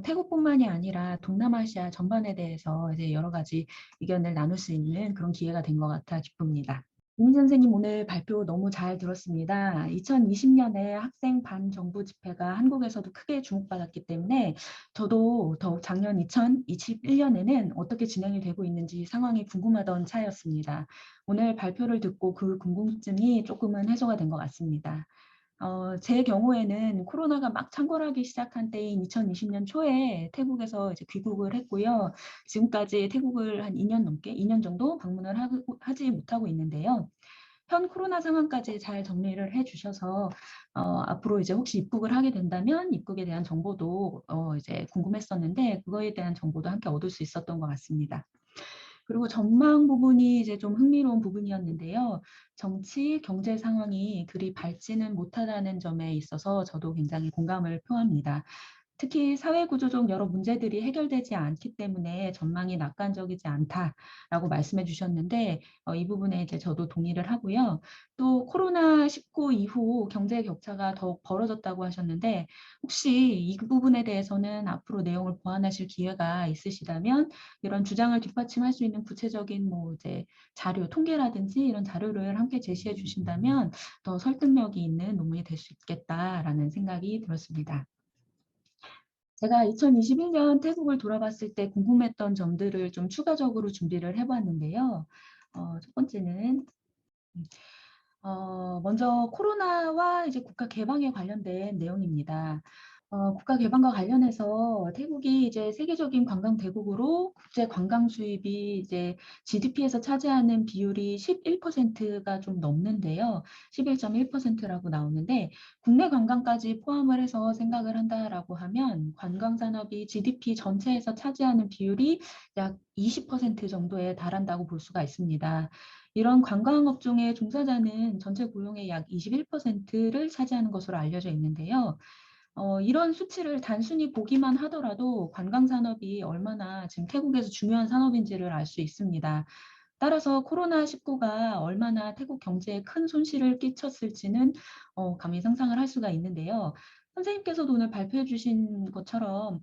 태국뿐만이 아니라 동남아시아 전반에 대해서 이제 여러 가지 의견을 나눌 수 있는 그런 기회가 된 것 같아 기쁩니다. 이민 선생님 오늘 발표 너무 잘 들었습니다. 2020년에 학생 반정부 집회가 한국에서도 크게 주목받았기 때문에 저도 더욱 작년 2021년에는 어떻게 진행이 되고 있는지 상황이 궁금하던 차였습니다. 오늘 발표를 듣고 그 궁금증이 조금은 해소가 된 것 같습니다. 제 경우에는 코로나가 막 창궐하기 시작한 때인 2020년 초에 태국에서 이제 귀국을 했고요. 지금까지 태국을 한 2년 넘게, 2년 정도 방문을 하지 못하고 있는데요. 현 코로나 상황까지 잘 정리를 해주셔서 앞으로 이제 혹시 입국을 하게 된다면 입국에 대한 정보도 이제 궁금했었는데 그거에 대한 정보도 함께 얻을 수 있었던 것 같습니다. 그리고 전망 부분이 이제 좀 흥미로운 부분이었는데요. 정치, 경제 상황이 그리 밝지는 못하다는 점에 있어서 저도 굉장히 공감을 표합니다. 특히 사회 구조적 여러 문제들이 해결되지 않기 때문에 전망이 낙관적이지 않다라고 말씀해 주셨는데 이 부분에 이제 저도 동의를 하고요. 또 코로나19 이후 경제 격차가 더욱 벌어졌다고 하셨는데 혹시 이 부분에 대해서는 앞으로 내용을 보완하실 기회가 있으시다면 이런 주장을 뒷받침할 수 있는 구체적인 뭐 이제 자료, 통계라든지 이런 자료를 함께 제시해 주신다면 더 설득력이 있는 논문이 될 수 있겠다라는 생각이 들었습니다. 제가 2021년 태국을 돌아봤을 때 궁금했던 점들을 좀 추가적으로 준비를 해봤는데요. 첫 번째는 먼저 코로나와 이제 국가 개방에 관련된 내용입니다. 국가 개방과 관련해서 태국이 이제 세계적인 관광 대국으로 국제 관광 수입이 이제 GDP에서 차지하는 비율이 11%가 좀 넘는데요. 11.1%라고 나오는데 국내 관광까지 포함을 해서 생각을 한다라고 하면 관광 산업이 GDP 전체에서 차지하는 비율이 약 20% 정도에 달한다고 볼 수가 있습니다. 이런 관광업종의 종사자는 전체 고용의 약 21%를 차지하는 것으로 알려져 있는데요. 이런 수치를 단순히 보기만 하더라도 관광산업이 얼마나 지금 태국에서 중요한 산업인지를 알 수 있습니다. 따라서 코로나19가 얼마나 태국 경제에 큰 손실을 끼쳤을지는 감히 상상을 할 수가 있는데요. 선생님께서도 오늘 발표해 주신 것처럼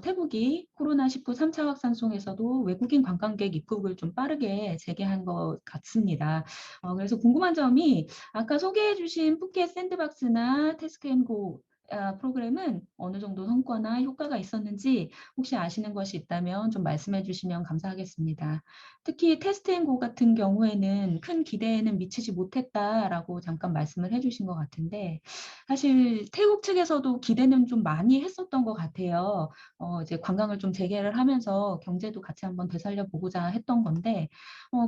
태국이 코로나19 3차 확산성에서도 외국인 관광객 입국을 좀 빠르게 재개한 것 같습니다. 그래서 궁금한 점이 아까 소개해 주신 푸켓 샌드박스나 테스크앤고 프로그램은 어느 정도 성과나 효과가 있었는지 혹시 아시는 것이 있다면 좀 말씀해 주시면 감사하겠습니다. 특히 테스트앤고 같은 경우에는 큰 기대에는 미치지 못했다라고 잠깐 말씀을 해주신 것 같은데 사실 태국 측에서도 기대는 좀 많이 했었던 것 같아요. 이제 관광을 좀 재개를 하면서 경제도 같이 한번 되살려 보고자 했던 건데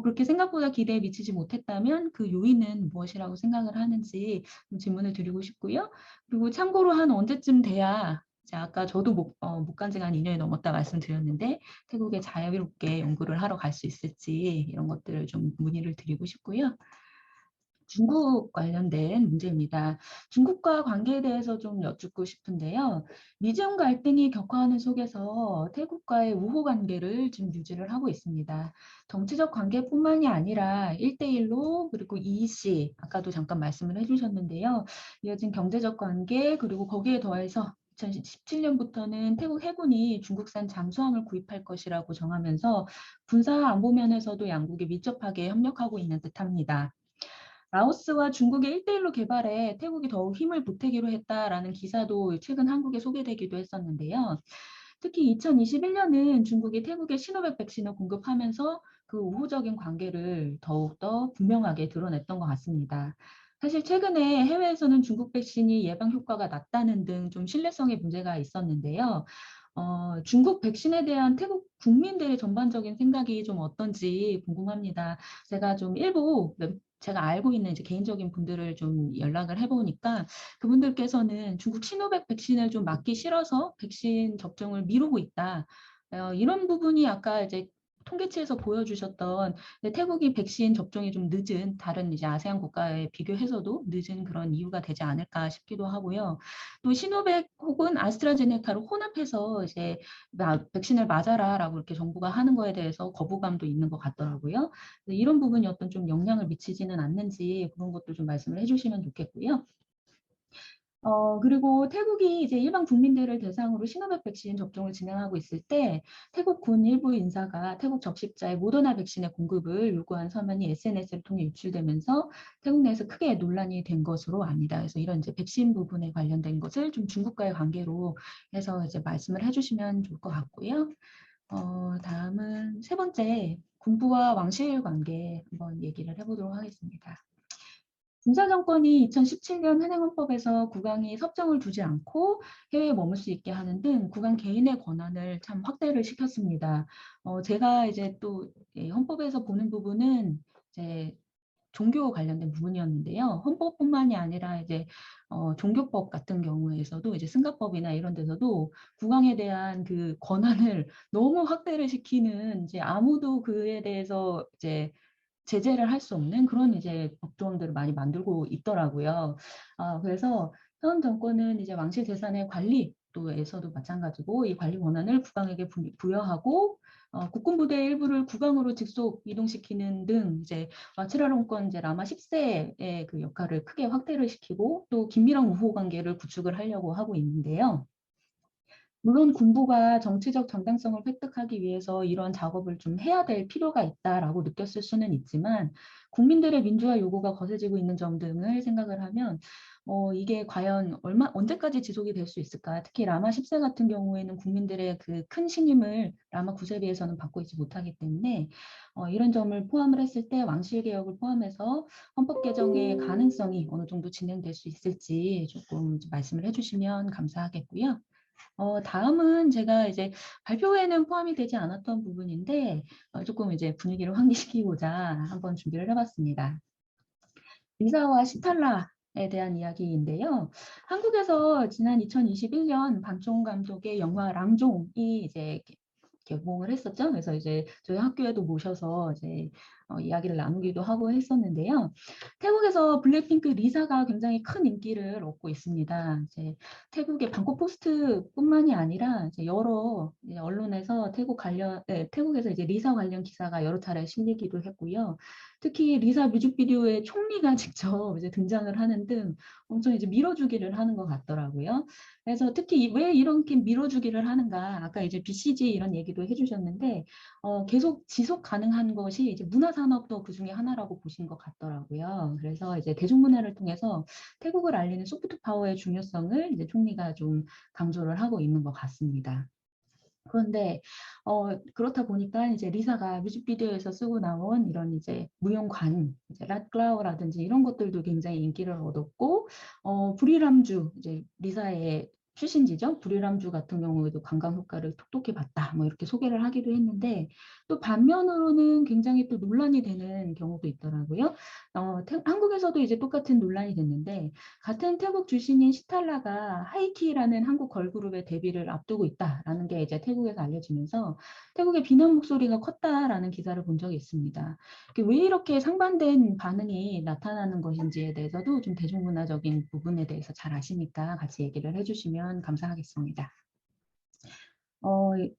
그렇게 생각보다 기대에 미치지 못했다면 그 요인은 무엇이라고 생각을 하는지 좀 질문을 드리고 싶고요. 그리고 참고로 한 언제쯤 돼야 이제 아까 저도 못 간 지가 한 2년이 넘었다 말씀드렸는데 태국에 자유롭게 연구를 하러 갈 수 있을지 이런 것들을 좀 문의를 드리고 싶고요. 중국 관련된 문제입니다. 중국과 관계에 대해서 좀 여쭙고 싶은데요. 미중 갈등이 격화하는 속에서 태국과의 우호 관계를 지금 유지를 하고 있습니다. 정치적 관계뿐만이 아니라 1대1로 그리고 EC, 아까도 잠깐 말씀을 해주셨는데요. 이어진 경제적 관계 그리고 거기에 더해서 2017년부터는 태국 해군이 중국산 잠수함을 구입할 것이라고 정하면서 군사 안보 면에서도 양국이 밀접하게 협력하고 있는 듯합니다. 라오스와 중국의 1대1로 개발에 태국이 더욱 힘을 보태기로 했다라는 기사도 최근 한국에 소개되기도 했었는데요. 특히 2021년은 중국이 태국에 시노백 백신을 공급하면서 그 우호적인 관계를 더욱더 분명하게 드러냈던 것 같습니다. 사실 최근에 해외에서는 중국 백신이 예방 효과가 낮다는 등 좀 신뢰성의 문제가 있었는데요. 중국 백신에 대한 태국 국민들의 전반적인 생각이 좀 어떤지 궁금합니다. 제가 좀 일부 제가 알고 있는 이제 개인적인 분들을 좀 연락을 해보니까 그분들께서는 중국 시노백 백신을 좀 맞기 싫어서 백신 접종을 미루고 있다. 이런 부분이 아까 이제 통계치에서 보여주셨던 태국이 백신 접종이 좀 늦은 다른 이제 아세안 국가에 비교해서도 늦은 그런 이유가 되지 않을까 싶기도 하고요. 또 시노백 혹은 아스트라제네카로 혼합해서 이제 백신을 맞아라라고 이렇게 정부가 하는 거에 대해서 거부감도 있는 것 같더라고요. 이런 부분이 어떤 좀 영향을 미치지는 않는지 그런 것도 좀 말씀을 해주시면 좋겠고요. 그리고 태국이 이제 일반 국민들을 대상으로 시노백 백신 접종을 진행하고 있을 때 태국 군 일부 인사가 태국 적십자에 모더나 백신의 공급을 요구한 서면이 SNS를 통해 유출되면서 태국 내에서 크게 논란이 된 것으로 압니다. 그래서 이런 이제 백신 부분에 관련된 것을 좀 중국과의 관계로 해서 이제 말씀을 해주시면 좋을 것 같고요. 다음은 세 번째, 군부와 왕실 관계 한번 얘기를 해보도록 하겠습니다. 군사 정권이 2017년 현행헌법에서 국왕이 섭정을 두지 않고 해외에 머물 수 있게 하는 등 국왕 개인의 권한을 참 확대를 시켰습니다. 제가 이제 또 헌법에서 보는 부분은 이제 종교 관련된 부분이었는데요. 헌법뿐만이 아니라 이제 종교법 같은 경우에서도 이제 승가법이나 이런 데서도 국왕에 대한 그 권한을 너무 확대를 시키는 이제 아무도 그에 대해서 이제 제재를 할 수 없는 그런 이제 법조항들을 많이 만들고 있더라고요. 그래서 현 정권은 이제 왕실 재산의 관리도에서도 마찬가지고 이 관리 권한을 국왕에게 부여하고 국군 부대의 일부를 국왕으로 직속 이동시키는 등 이제 와치라롱권 이제 라마 10세의 그 역할을 크게 확대를 시키고 또 긴밀한 우호 관계를 구축을 하려고 하고 있는데요. 물론 군부가 정치적 정당성을 획득하기 위해서 이런 작업을 좀 해야 될 필요가 있다라고 느꼈을 수는 있지만 국민들의 민주화 요구가 거세지고 있는 점 등을 생각을 하면 이게 과연 언제까지 지속이 될 수 있을까? 특히 라마 10세 같은 경우에는 국민들의 그 큰 신임을 라마 9세에 비해서는 받고 있지 못하기 때문에 이런 점을 포함을 했을 때 왕실 개혁을 포함해서 헌법 개정의 가능성이 어느 정도 진행될 수 있을지 조금 말씀을 해주시면 감사하겠고요. 다음은 제가 이제 발표회는 포함이 되지 않았던 부분인데 조금 이제 분위기를 환기시키고자 한번 준비를 해봤습니다. 리사와 시탈라에 대한 이야기인데요. 한국에서 지난 2021년 방총 감독의 영화 랑종이 이제 개봉을 했었죠. 그래서 이제 저희 학교에도 모셔서 이제 이야기를 나누기도 하고 했었는데요. 태국에서 블랙핑크 리사가 굉장히 큰 인기를 얻고 있습니다. 이제 태국의 방콕 포스트뿐만이 아니라 이제 여러 이제 언론에서 태국에서 이제 리사 관련 기사가 여러 차례 실리기도 했고요. 특히 리사 뮤직비디오에 총리가 직접 이제 등장을 하는 등 엄청 이제 밀어주기를 하는 것 같더라고요. 그래서 특히 왜 이렇게 밀어주기를 하는가, 아까 이제 BCG 이런 얘기도 해주셨는데, 계속 지속 가능한 것이 이제 문화산업도 그 중에 하나라고 보신 것 같더라고요. 그래서 이제 대중문화를 통해서 태국을 알리는 소프트 파워의 중요성을 이제 총리가 좀 강조를 하고 있는 것 같습니다. 그런데 그렇다 보니까 이제 리사가 뮤직비디오에서 쓰고 나온 이런 이제 무용관, 이제 랏글라우라든지 이런 것들도 굉장히 인기를 얻었고, 부리람주 이제 리사의 출신지죠. 부리람주 같은 경우에도 관광 효과를 톡톡히 봤다. 뭐 이렇게 소개를 하기도 했는데 또 반면으로는 굉장히 또 논란이 되는 경우도 있더라고요. 한국에서도 이제 똑같은 논란이 됐는데 같은 태국 출신인 시탈라가 하이키라는 한국 걸그룹의 데뷔를 앞두고 있다라는 게 이제 태국에서 알려지면서 태국의 비난 목소리가 컸다라는 기사를 본 적이 있습니다. 왜 이렇게 상반된 반응이 나타나는 것인지에 대해서도 좀 대중문화적인 부분에 대해서 잘 아시니까 같이 얘기를 해주시면 감사하겠습니다.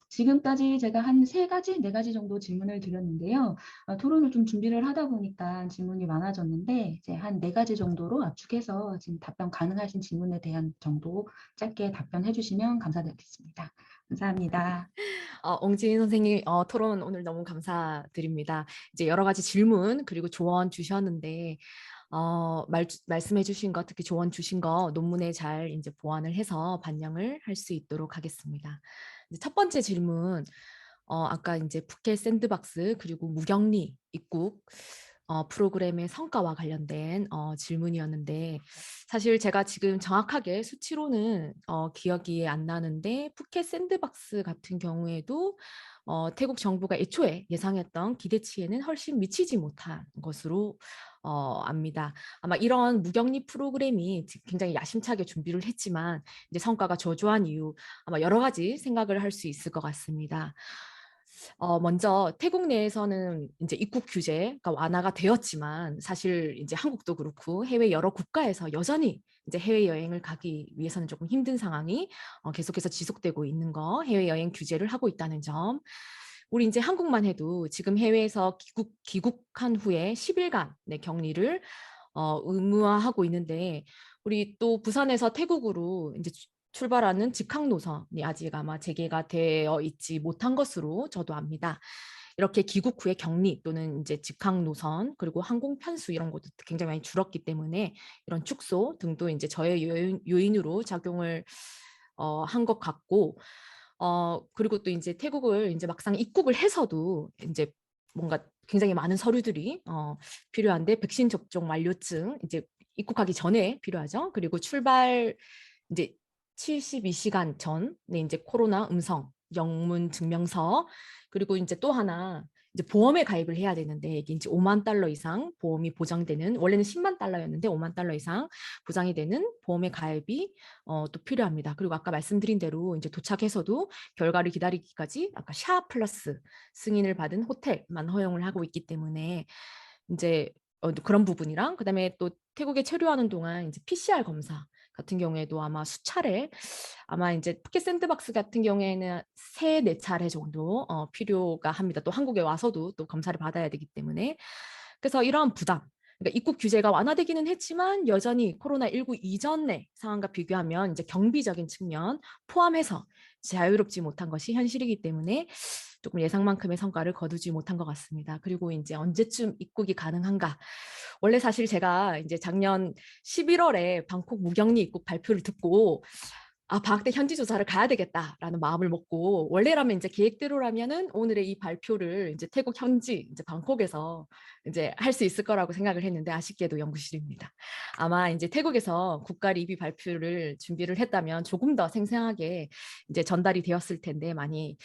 지금까지 제가 한 세 가지, 네 가지 정도 질문을 드렸는데요. 토론을 좀 준비를 하다 보니까 질문이 많아졌는데, 이제 한 네 가지 정도로 압축해서 지금 답변 가능하신 질문에 대한 정도 짧게 답변해 주시면 감사드리겠습니다. 감사합니다. 옹진 선생님 토론 오늘 너무 감사드립니다. 이제 여러 가지 질문 그리고 조언 주셨는데 말씀해 주신 거 특히 조언 주신 거 논문에 잘 이제 보완을 해서 반영을 할 수 있도록 하겠습니다. 이제 첫 번째 질문 아까 이제 푸켓 샌드박스 그리고 무격리 입국 프로그램의 성과와 관련된 질문이었는데 사실 제가 지금 정확하게 수치로는 기억이 안 나는데 푸켓 샌드박스 같은 경우에도 태국 정부가 애초에 예상했던 기대치에는 훨씬 미치지 못한 것으로 압니다. 아마 이런 무격리 프로그램이 굉장히 야심차게 준비를 했지만 이제 성과가 저조한 이유 아마 여러 가지 생각을 할 수 있을 것 같습니다. 먼저 태국 내에서는 이제 입국 규제가 완화가 되었지만 사실 이제 한국도 그렇고 해외 여러 국가에서 여전히 이제 해외 여행을 가기 위해서는 조금 힘든 상황이 계속해서 지속되고 있는 거, 해외 여행 규제를 하고 있다는 점. 우리 이제 한국만 해도 지금 해외에서 귀국한 후에 10일간 네, 격리를 의무화하고 있는데 우리 또 부산에서 태국으로 이제 출발하는 직항 노선이 아직 아마 재개가 되어 있지 못한 것으로 저도 압니다. 이렇게 귀국 후에 격리 또는 이제 직항 노선 그리고 항공 편수 이런 것도 굉장히 많이 줄었기 때문에 이런 축소 등도 이제 저의 요인으로 작용을 한 것 같고 그리고 또 이제 태국을 이제 막상 입국을 해서도 이제 뭔가 굉장히 많은 서류들이 필요한데 백신 접종 완료증 이제 입국하기 전에 필요하죠. 그리고 출발 이제 72시간 전에 이제 코로나 음성 영문 증명서 그리고 이제 또 하나 이제 보험에 가입을 해야 되는데 이게 이제 5만 달러 이상 보험이 보장되는 원래는 10만 달러였는데 5만 달러 이상 보장이 되는 보험에 가입이 또 필요합니다. 그리고 아까 말씀드린 대로 이제 도착해서도 결과를 기다리기까지 아까 샤 플러스 승인을 받은 호텔만 허용을 하고 있기 때문에 이제 그런 부분이랑 그다음에 또 태국에 체류하는 동안 이제 PCR 검사 같은 경우에도 아마 수차례 아마 이제 푸켓 샌드박스 같은 경우에는 3-4차례 정도 필요가 합니다. 또 한국에 와서도 또 검사를 받아야 되기 때문에 그래서 이러한 부담 그러니까 입국 규제가 완화되기는 했지만 여전히 코로나19 이전의 상황과 비교하면 이제 경비적인 측면 포함해서 자유롭지 못한 것이 현실이기 때문에 조금 예상만큼의 성과를 거두지 못한 것 같습니다. 그리고 이제 언제쯤 입국이 가능한가? 원래 사실 제가 이제 작년 11월에 방콕 무격리 입국 발표를 듣고 방학 때 현지 조사를 가야 되겠다라는 마음을 먹고 원래라면 이제 계획대로라면은 오늘의 이 발표를 이제 태국 현지 이제 방콕에서 이제 할 수 있을 거라고 생각을 했는데 아쉽게도 연구실입니다. 아마 이제 태국에서 국가 리뷰 발표를 준비를 했다면 조금 더 생생하게 이제 전달이 되었을 텐데 많이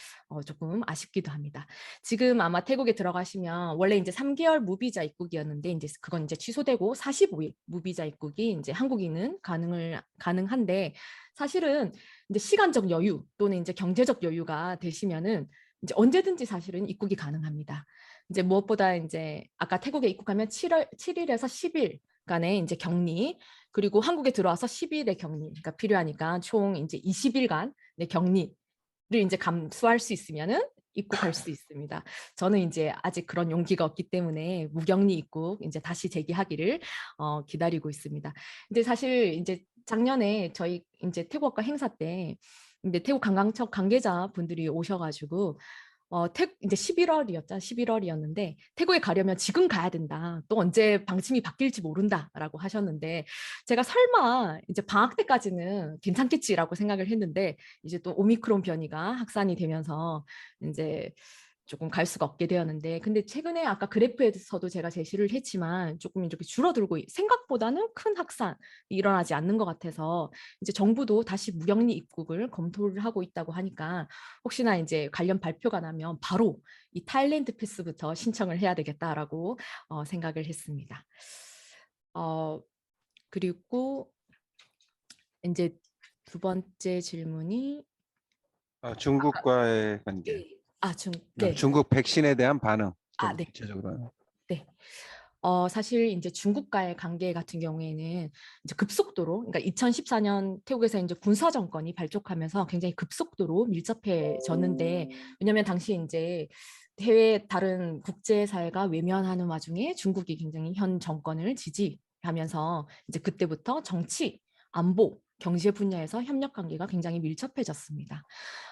조금 아쉽기도 합니다. 지금 아마 태국에 들어가시면 원래 이제 3개월 무비자 입국이었는데 이제 그건 이제 취소되고 45일 무비자 입국이 이제 한국인은 가능한데 사실은 이제 시간적 여유 또는 이제 경제적 여유가 되시면은 이제 언제든지 사실은 입국이 가능합니다. 이제 무엇보다 이제 아까 태국에 입국하면 7일에서 10일간의 이제 격리 그리고 한국에 들어와서 10일의 격리가 필요하니까 총 이제 20일간의 격리를 이제 감수할 수 있으면은 입국할 수 있습니다. 저는 이제 아직 그런 용기가 없기 때문에 무격리 입국 이제 다시 재개하기를 기다리고 있습니다. 근데 사실 이제 작년에 저희 이제 태국어과 행사 때 이제 태국 관광청 관계자 분들이 오셔가지고 이제 11월이었죠. 11월이었는데 태국에 가려면 지금 가야 된다. 또 언제 방침이 바뀔지 모른다라고 하셨는데 제가 설마 이제 방학 때까지는 괜찮겠지라고 생각을 했는데 이제 또 오미크론 변이가 확산이 되면서 이제 조금 갈 수가 없게 되었는데 근데 최근에 아까 그래프에서도 제가 제시를 했지만 조금 이렇게 줄어들고 생각보다는 큰 확산이 일어나지 않는 것 같아서 이제 정부도 다시 무격리 입국을 검토를 하고 있다고 하니까 혹시나 이제 관련 발표가 나면 바로 이 타일랜드 패스부터 신청을 해야 되겠다라고 생각을 했습니다. 그리고 이제 두 번째 질문이 중국과의 관계. 네. 네. 중국 백신에 대한 반응 좀 네. 구체적으로. 네. 사실 이제 중국과의 관계 같은 경우에는 이제 급속도로, 그러니까 2014년 태국에서 이제 군사 정권이 발족하면서 굉장히 급속도로 밀접해졌는데, 왜냐하면 당시 이제 해외 다른 국제사회가 외면하는 와중에 중국이 굉장히 현 정권을 지지하면서 이제 그때부터 정치, 안보, 경제 분야에서 협력 관계가 굉장히 밀접해졌습니다.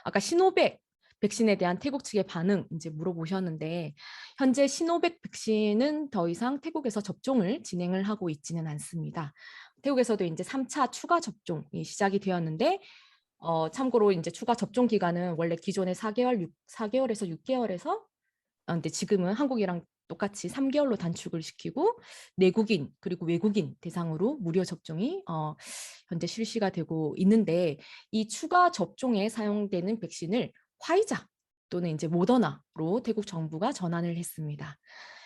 아까 시노백 백신에 대한 태국 측의 반응 이제 물어보셨는데 현재 시노백 백신은 더 이상 태국에서 접종을 진행을 하고 있지는 않습니다. 태국에서도 이제 3차 추가 접종이 시작이 되었는데 참고로 이제 추가 접종 기간은 원래 기존의 4개월에서 6개월에서 근데 지금은 한국이랑 똑같이 3개월로 단축을 시키고 내국인 그리고 외국인 대상으로 무료 접종이 현재 실시가 되고 있는데 이 추가 접종에 사용되는 백신을 화이자 또는 이제 모더나로 태국 정부가 전환을 했습니다.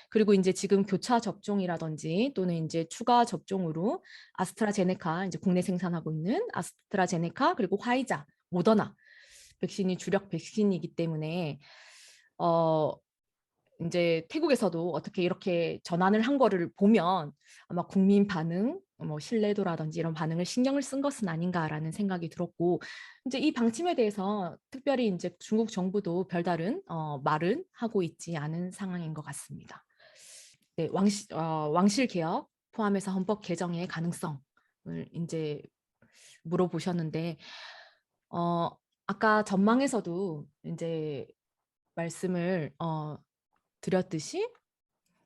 그리고 이제 지금 교차 접종이라든지 또는 이제 추가 접종으로 아스트라제네카 이제 국내 생산하고 있는 아스트라제네카 그리고 화이자, 모더나 백신이 주력 백신이기 때문에 이제 태국에서도 어떻게 이렇게 전환을 한 거를 보면 아마 국민 반응, 뭐 신뢰도라든지 이런 반응을 신경을 쓴 것은 아닌가라는 생각이 들었고 이제 이 방침에 대해서 특별히 이제 중국 정부도 별다른 말은 하고 있지 않은 상황인 것 같습니다. 네, 왕실 개혁 포함해서 헌법 개정의 가능성을 이제 물어보셨는데, 아까 전망에서도 이제 말씀을 드렸듯이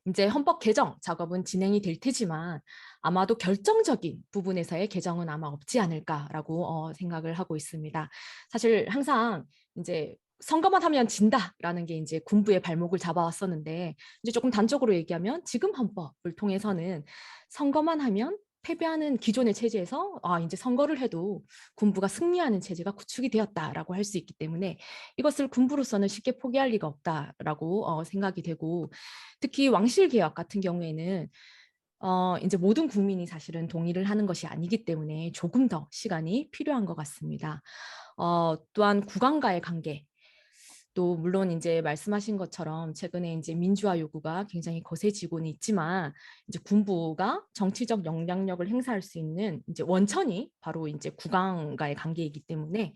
이제 헌법 개정 작업은 진행이 될 테지만 아마도 결정적인 부분에서의 개정은 아마 없지 않을까라고 생각을 하고 있습니다. 사실 항상 이제 선거만 하면 진다라는 게 이제 군부의 발목을 잡아왔었는데, 이제 조금 단적으로 얘기하면 지금 헌법을 통해서는 선거만 하면 패배하는 기존의 체제에서 이제 선거를 해도 군부가 승리하는 체제가 구축이 되었다라고 할 수 있기 때문에 이것을 군부로서는 쉽게 포기할 리가 없다라고 생각이 되고, 특히 왕실 개혁 같은 경우에는 이제 모든 국민이 사실은 동의를 하는 것이 아니기 때문에 조금 더 시간이 필요한 것 같습니다. 또한 국왕과의 관계, 또 물론 이제 말씀하신 것처럼 최근에 이제 민주화 요구가 굉장히 거세지고는 있지만, 이제 군부가 정치적 영향력을 행사할 수 있는 이제 원천이 바로 이제 국왕과의 관계이기 때문에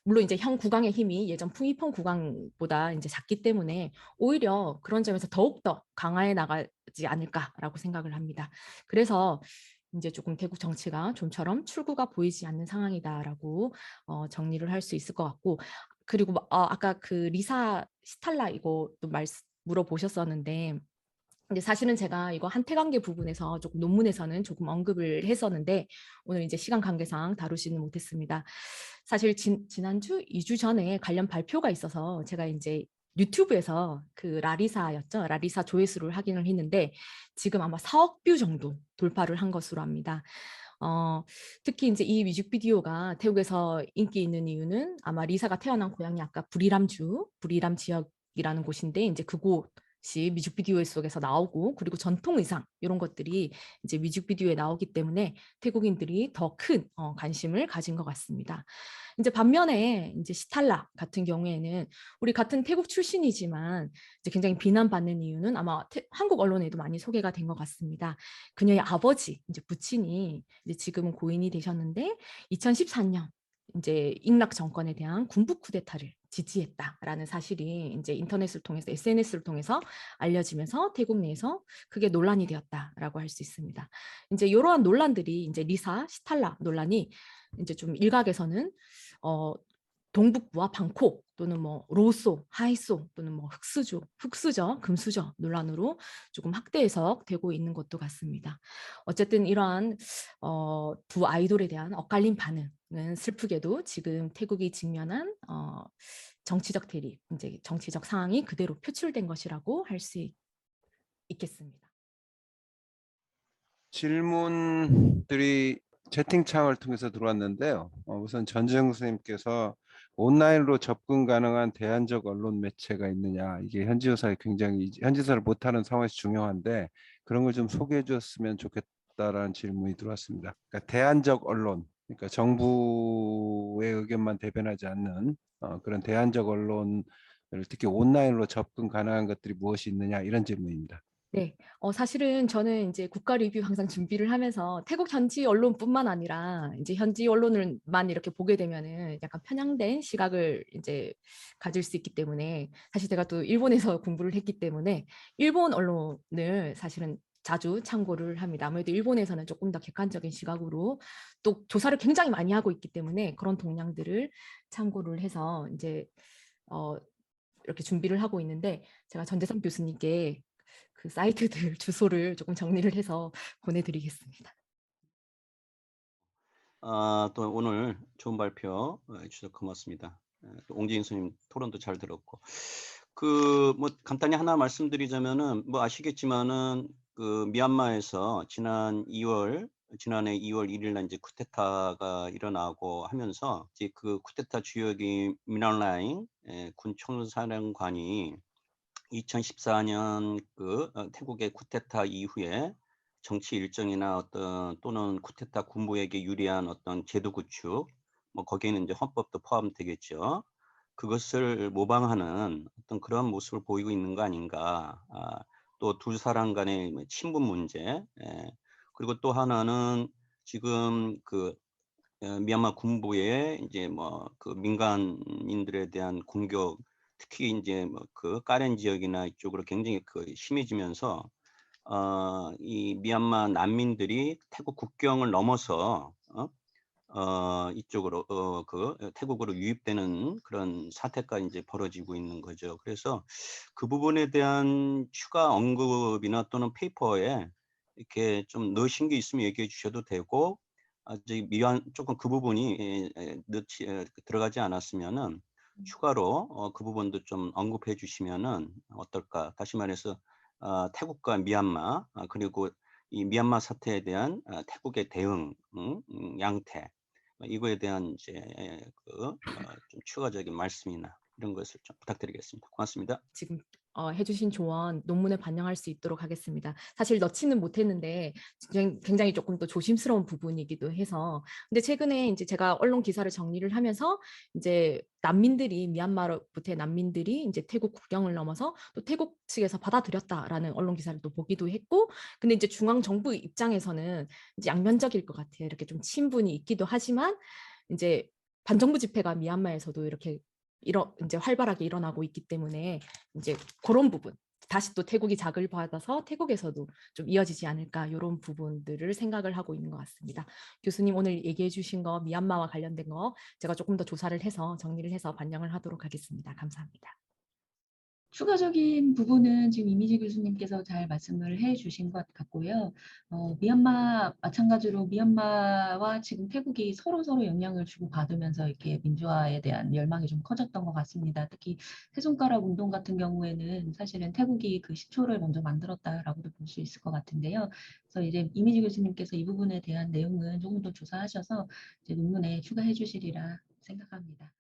물론 이제 현 국왕의 힘이 예전 풍이펑 국왕보다 이제 작기 때문에 오히려 그런 점에서 더욱더 강화해 나가지 않을까라고 생각을 합니다. 그래서 이제 조금 태국 정치가 좀처럼 출구가 보이지 않는 상황이다라고 정리를 할 수 있을 것 같고, 그리고 아까 그 리사 시탈라 이것도 물어보셨었는데, 근데 사실은 제가 이거 한태관계 부분에서 조금 논문에서는 조금 언급을 했었는데 오늘 이제 시간 관계상 다루지는 못했습니다. 사실 지난주, 2주 전에 관련 발표가 있어서 제가 이제 유튜브에서 그 라리사였죠. 라리사 조회수를 확인을 했는데 지금 아마 4억 뷰 정도 돌파를 한 것으로 합니다. 특히 이제 이 뮤직비디오가 태국에서 인기 있는 이유는 아마 리사가 태어난 고향이 아까 부리람 지역이라는 곳인데, 이제 그곳이 뮤직비디오 속에서 나오고, 그리고 전통 의상 이런 것들이 이제 뮤직비디오에 나오기 때문에 태국인들이 더 큰 관심을 가진 것 같습니다. 이제 반면에 이제 시탈라 같은 경우에는 우리 같은 태국 출신이지만 이제 굉장히 비난받는 이유는 아마 한국 언론에도 많이 소개가 된 것 같습니다. 그녀의 아버지, 이제 부친이 이제 지금은 고인이 되셨는데 2014년 이제 잉락 정권에 대한 군부 쿠데타를 지지했다라는 사실이 이제 인터넷을 통해서, SNS를 통해서 알려지면서 태국 내에서 그게 논란이 되었다라고 할 수 있습니다. 이제 이러한 논란들이 이제 리사 시탈라 논란이 이제 좀 일각에서는 동북부와 방콕 또는 뭐 로소, 하이소 또는 뭐 흑수저, 금수저 논란으로 조금 확대 해석되고 있는 것도 같습니다. 어쨌든 이러한 두 아이돌에 대한 엇갈린 반응은 슬프게도 지금 태국이 직면한 정치적 대립, 이제 정치적 상황이 그대로 표출된 것이라고 할 수 있겠습니다. 질문들이 채팅창을 통해서 들어왔는데요. 우선 전재영 선생님께서 온라인으로 접근 가능한 대안적 언론 매체가 있느냐, 이게 현지조사에 굉장히 현지조사를 못하는 상황에서 중요한데 그런 걸 좀 소개해 주셨으면 좋겠다라는 질문이 들어왔습니다. 그러니까 대안적 언론, 그러니까 정부의 의견만 대변하지 않는 그런 대안적 언론, 특히 온라인으로 접근 가능한 것들이 무엇이 있느냐, 이런 질문입니다. 네, 사실은 저는 이제 국가 리뷰 항상 준비를 하면서 태국 현지 언론뿐만 아니라 이제 현지 언론을만 이렇게 보게 되면은 약간 편향된 시각을 이제 가질 수 있기 때문에, 사실 제가 또 일본에서 공부를 했기 때문에 일본 언론을 사실은 자주 참고를 합니다. 아무래도 일본에서는 조금 더 객관적인 시각으로 또 조사를 굉장히 많이 하고 있기 때문에 그런 동향들을 참고를 해서 이제 이렇게 준비를 하고 있는데, 제가 전재성 교수님께 그 사이트들 주소를 조금 정리를 해서 보내드리겠습니다. 또 오늘 좋은 발표 해주셔서 고맙습니다. 또 옹진 교수님 토론도 잘 들었고, 뭐 간단히 하나 말씀드리자면은 뭐 아시겠지만은 그 미얀마에서 지난해 2월 1일 날 이제 쿠데타가 일어나고 하면서 이제 그 쿠데타 주역이 미나라잉 군 총사령관이 2014년 태국의 쿠데타 이후에 정치 일정이나 또는 쿠데타 군부에게 유리한 어떤 제도 구축, 뭐 거기에는 이제 헌법도 포함되겠죠. 그것을 모방하는 어떤 그런 모습을 보이고 있는 거 아닌가. 또 두 사람 간의 친분 문제, 그리고 또 하나는 지금 미얀마 군부의 이제 뭐 그 민간인들에 대한 공격, 특히 이제 뭐 그 까렌 지역이나 이쪽으로 굉장히 심해지면서 이 미얀마 난민들이 태국 국경을 넘어서 이쪽으로 태국으로 유입되는 그런 사태가 이제 벌어지고 있는 거죠. 그래서 그 부분에 대한 추가 언급이나 또는 페이퍼에 이렇게 좀 넣으신 게 있으면 얘기해 주셔도 되고, 아직 조금 그 부분이 들어가지 않았으면은 추가로 그 부분도 좀 언급해 주시면은 어떨까? 다시 말해서 태국과 미얀마, 그리고 이 미얀마 사태에 대한 태국의 대응, 양태, 이거에 대한 이제 좀 추가적인 말씀이나 이런 것을 좀 부탁드리겠습니다. 고맙습니다. 지금 해주신 조언 논문에 반영할 수 있도록 하겠습니다. 사실 넣지는 못했는데 굉장히 조금 더 조심스러운 부분이기도 해서, 근데 최근에 이제 제가 언론 기사를 정리를 하면서 이제 난민들이 미얀마로부터의 난민들이 이제 태국 국경을 넘어서 또 태국 측에서 받아들였다라는 언론 기사를 또 보기도 했고, 근데 이제 중앙 정부 입장에서는 이제 양면적일 것 같아요. 이렇게 좀 친분이 있기도 하지만 이제 반정부 집회가 미얀마에서도 이렇게 이제 활발하게 일어나고 있기 때문에 이제 그런 부분, 다시 또 태국이 자극을 받아서 태국에서도 좀 이어지지 않을까, 이런 부분들을 생각을 하고 있는 것 같습니다. 교수님 오늘 얘기해 주신 거 미얀마와 관련된 거 제가 조금 더 조사를 해서 정리를 해서 반영을 하도록 하겠습니다. 감사합니다. 추가적인 부분은 지금 이미지 교수님께서 잘 말씀을 해주신 것 같고요. 미얀마 마찬가지로 미얀마와 지금 태국이 서로 영향을 주고 받으면서 이렇게 민주화에 대한 열망이 좀 커졌던 것 같습니다. 특히 세 손가락 운동 같은 경우에는 사실은 태국이 그 시초를 먼저 만들었다라고도 볼 수 있을 것 같은데요. 그래서 이제 이미지 교수님께서 이 부분에 대한 내용은 조금 더 조사하셔서 이제 논문에 추가해 주시리라 생각합니다.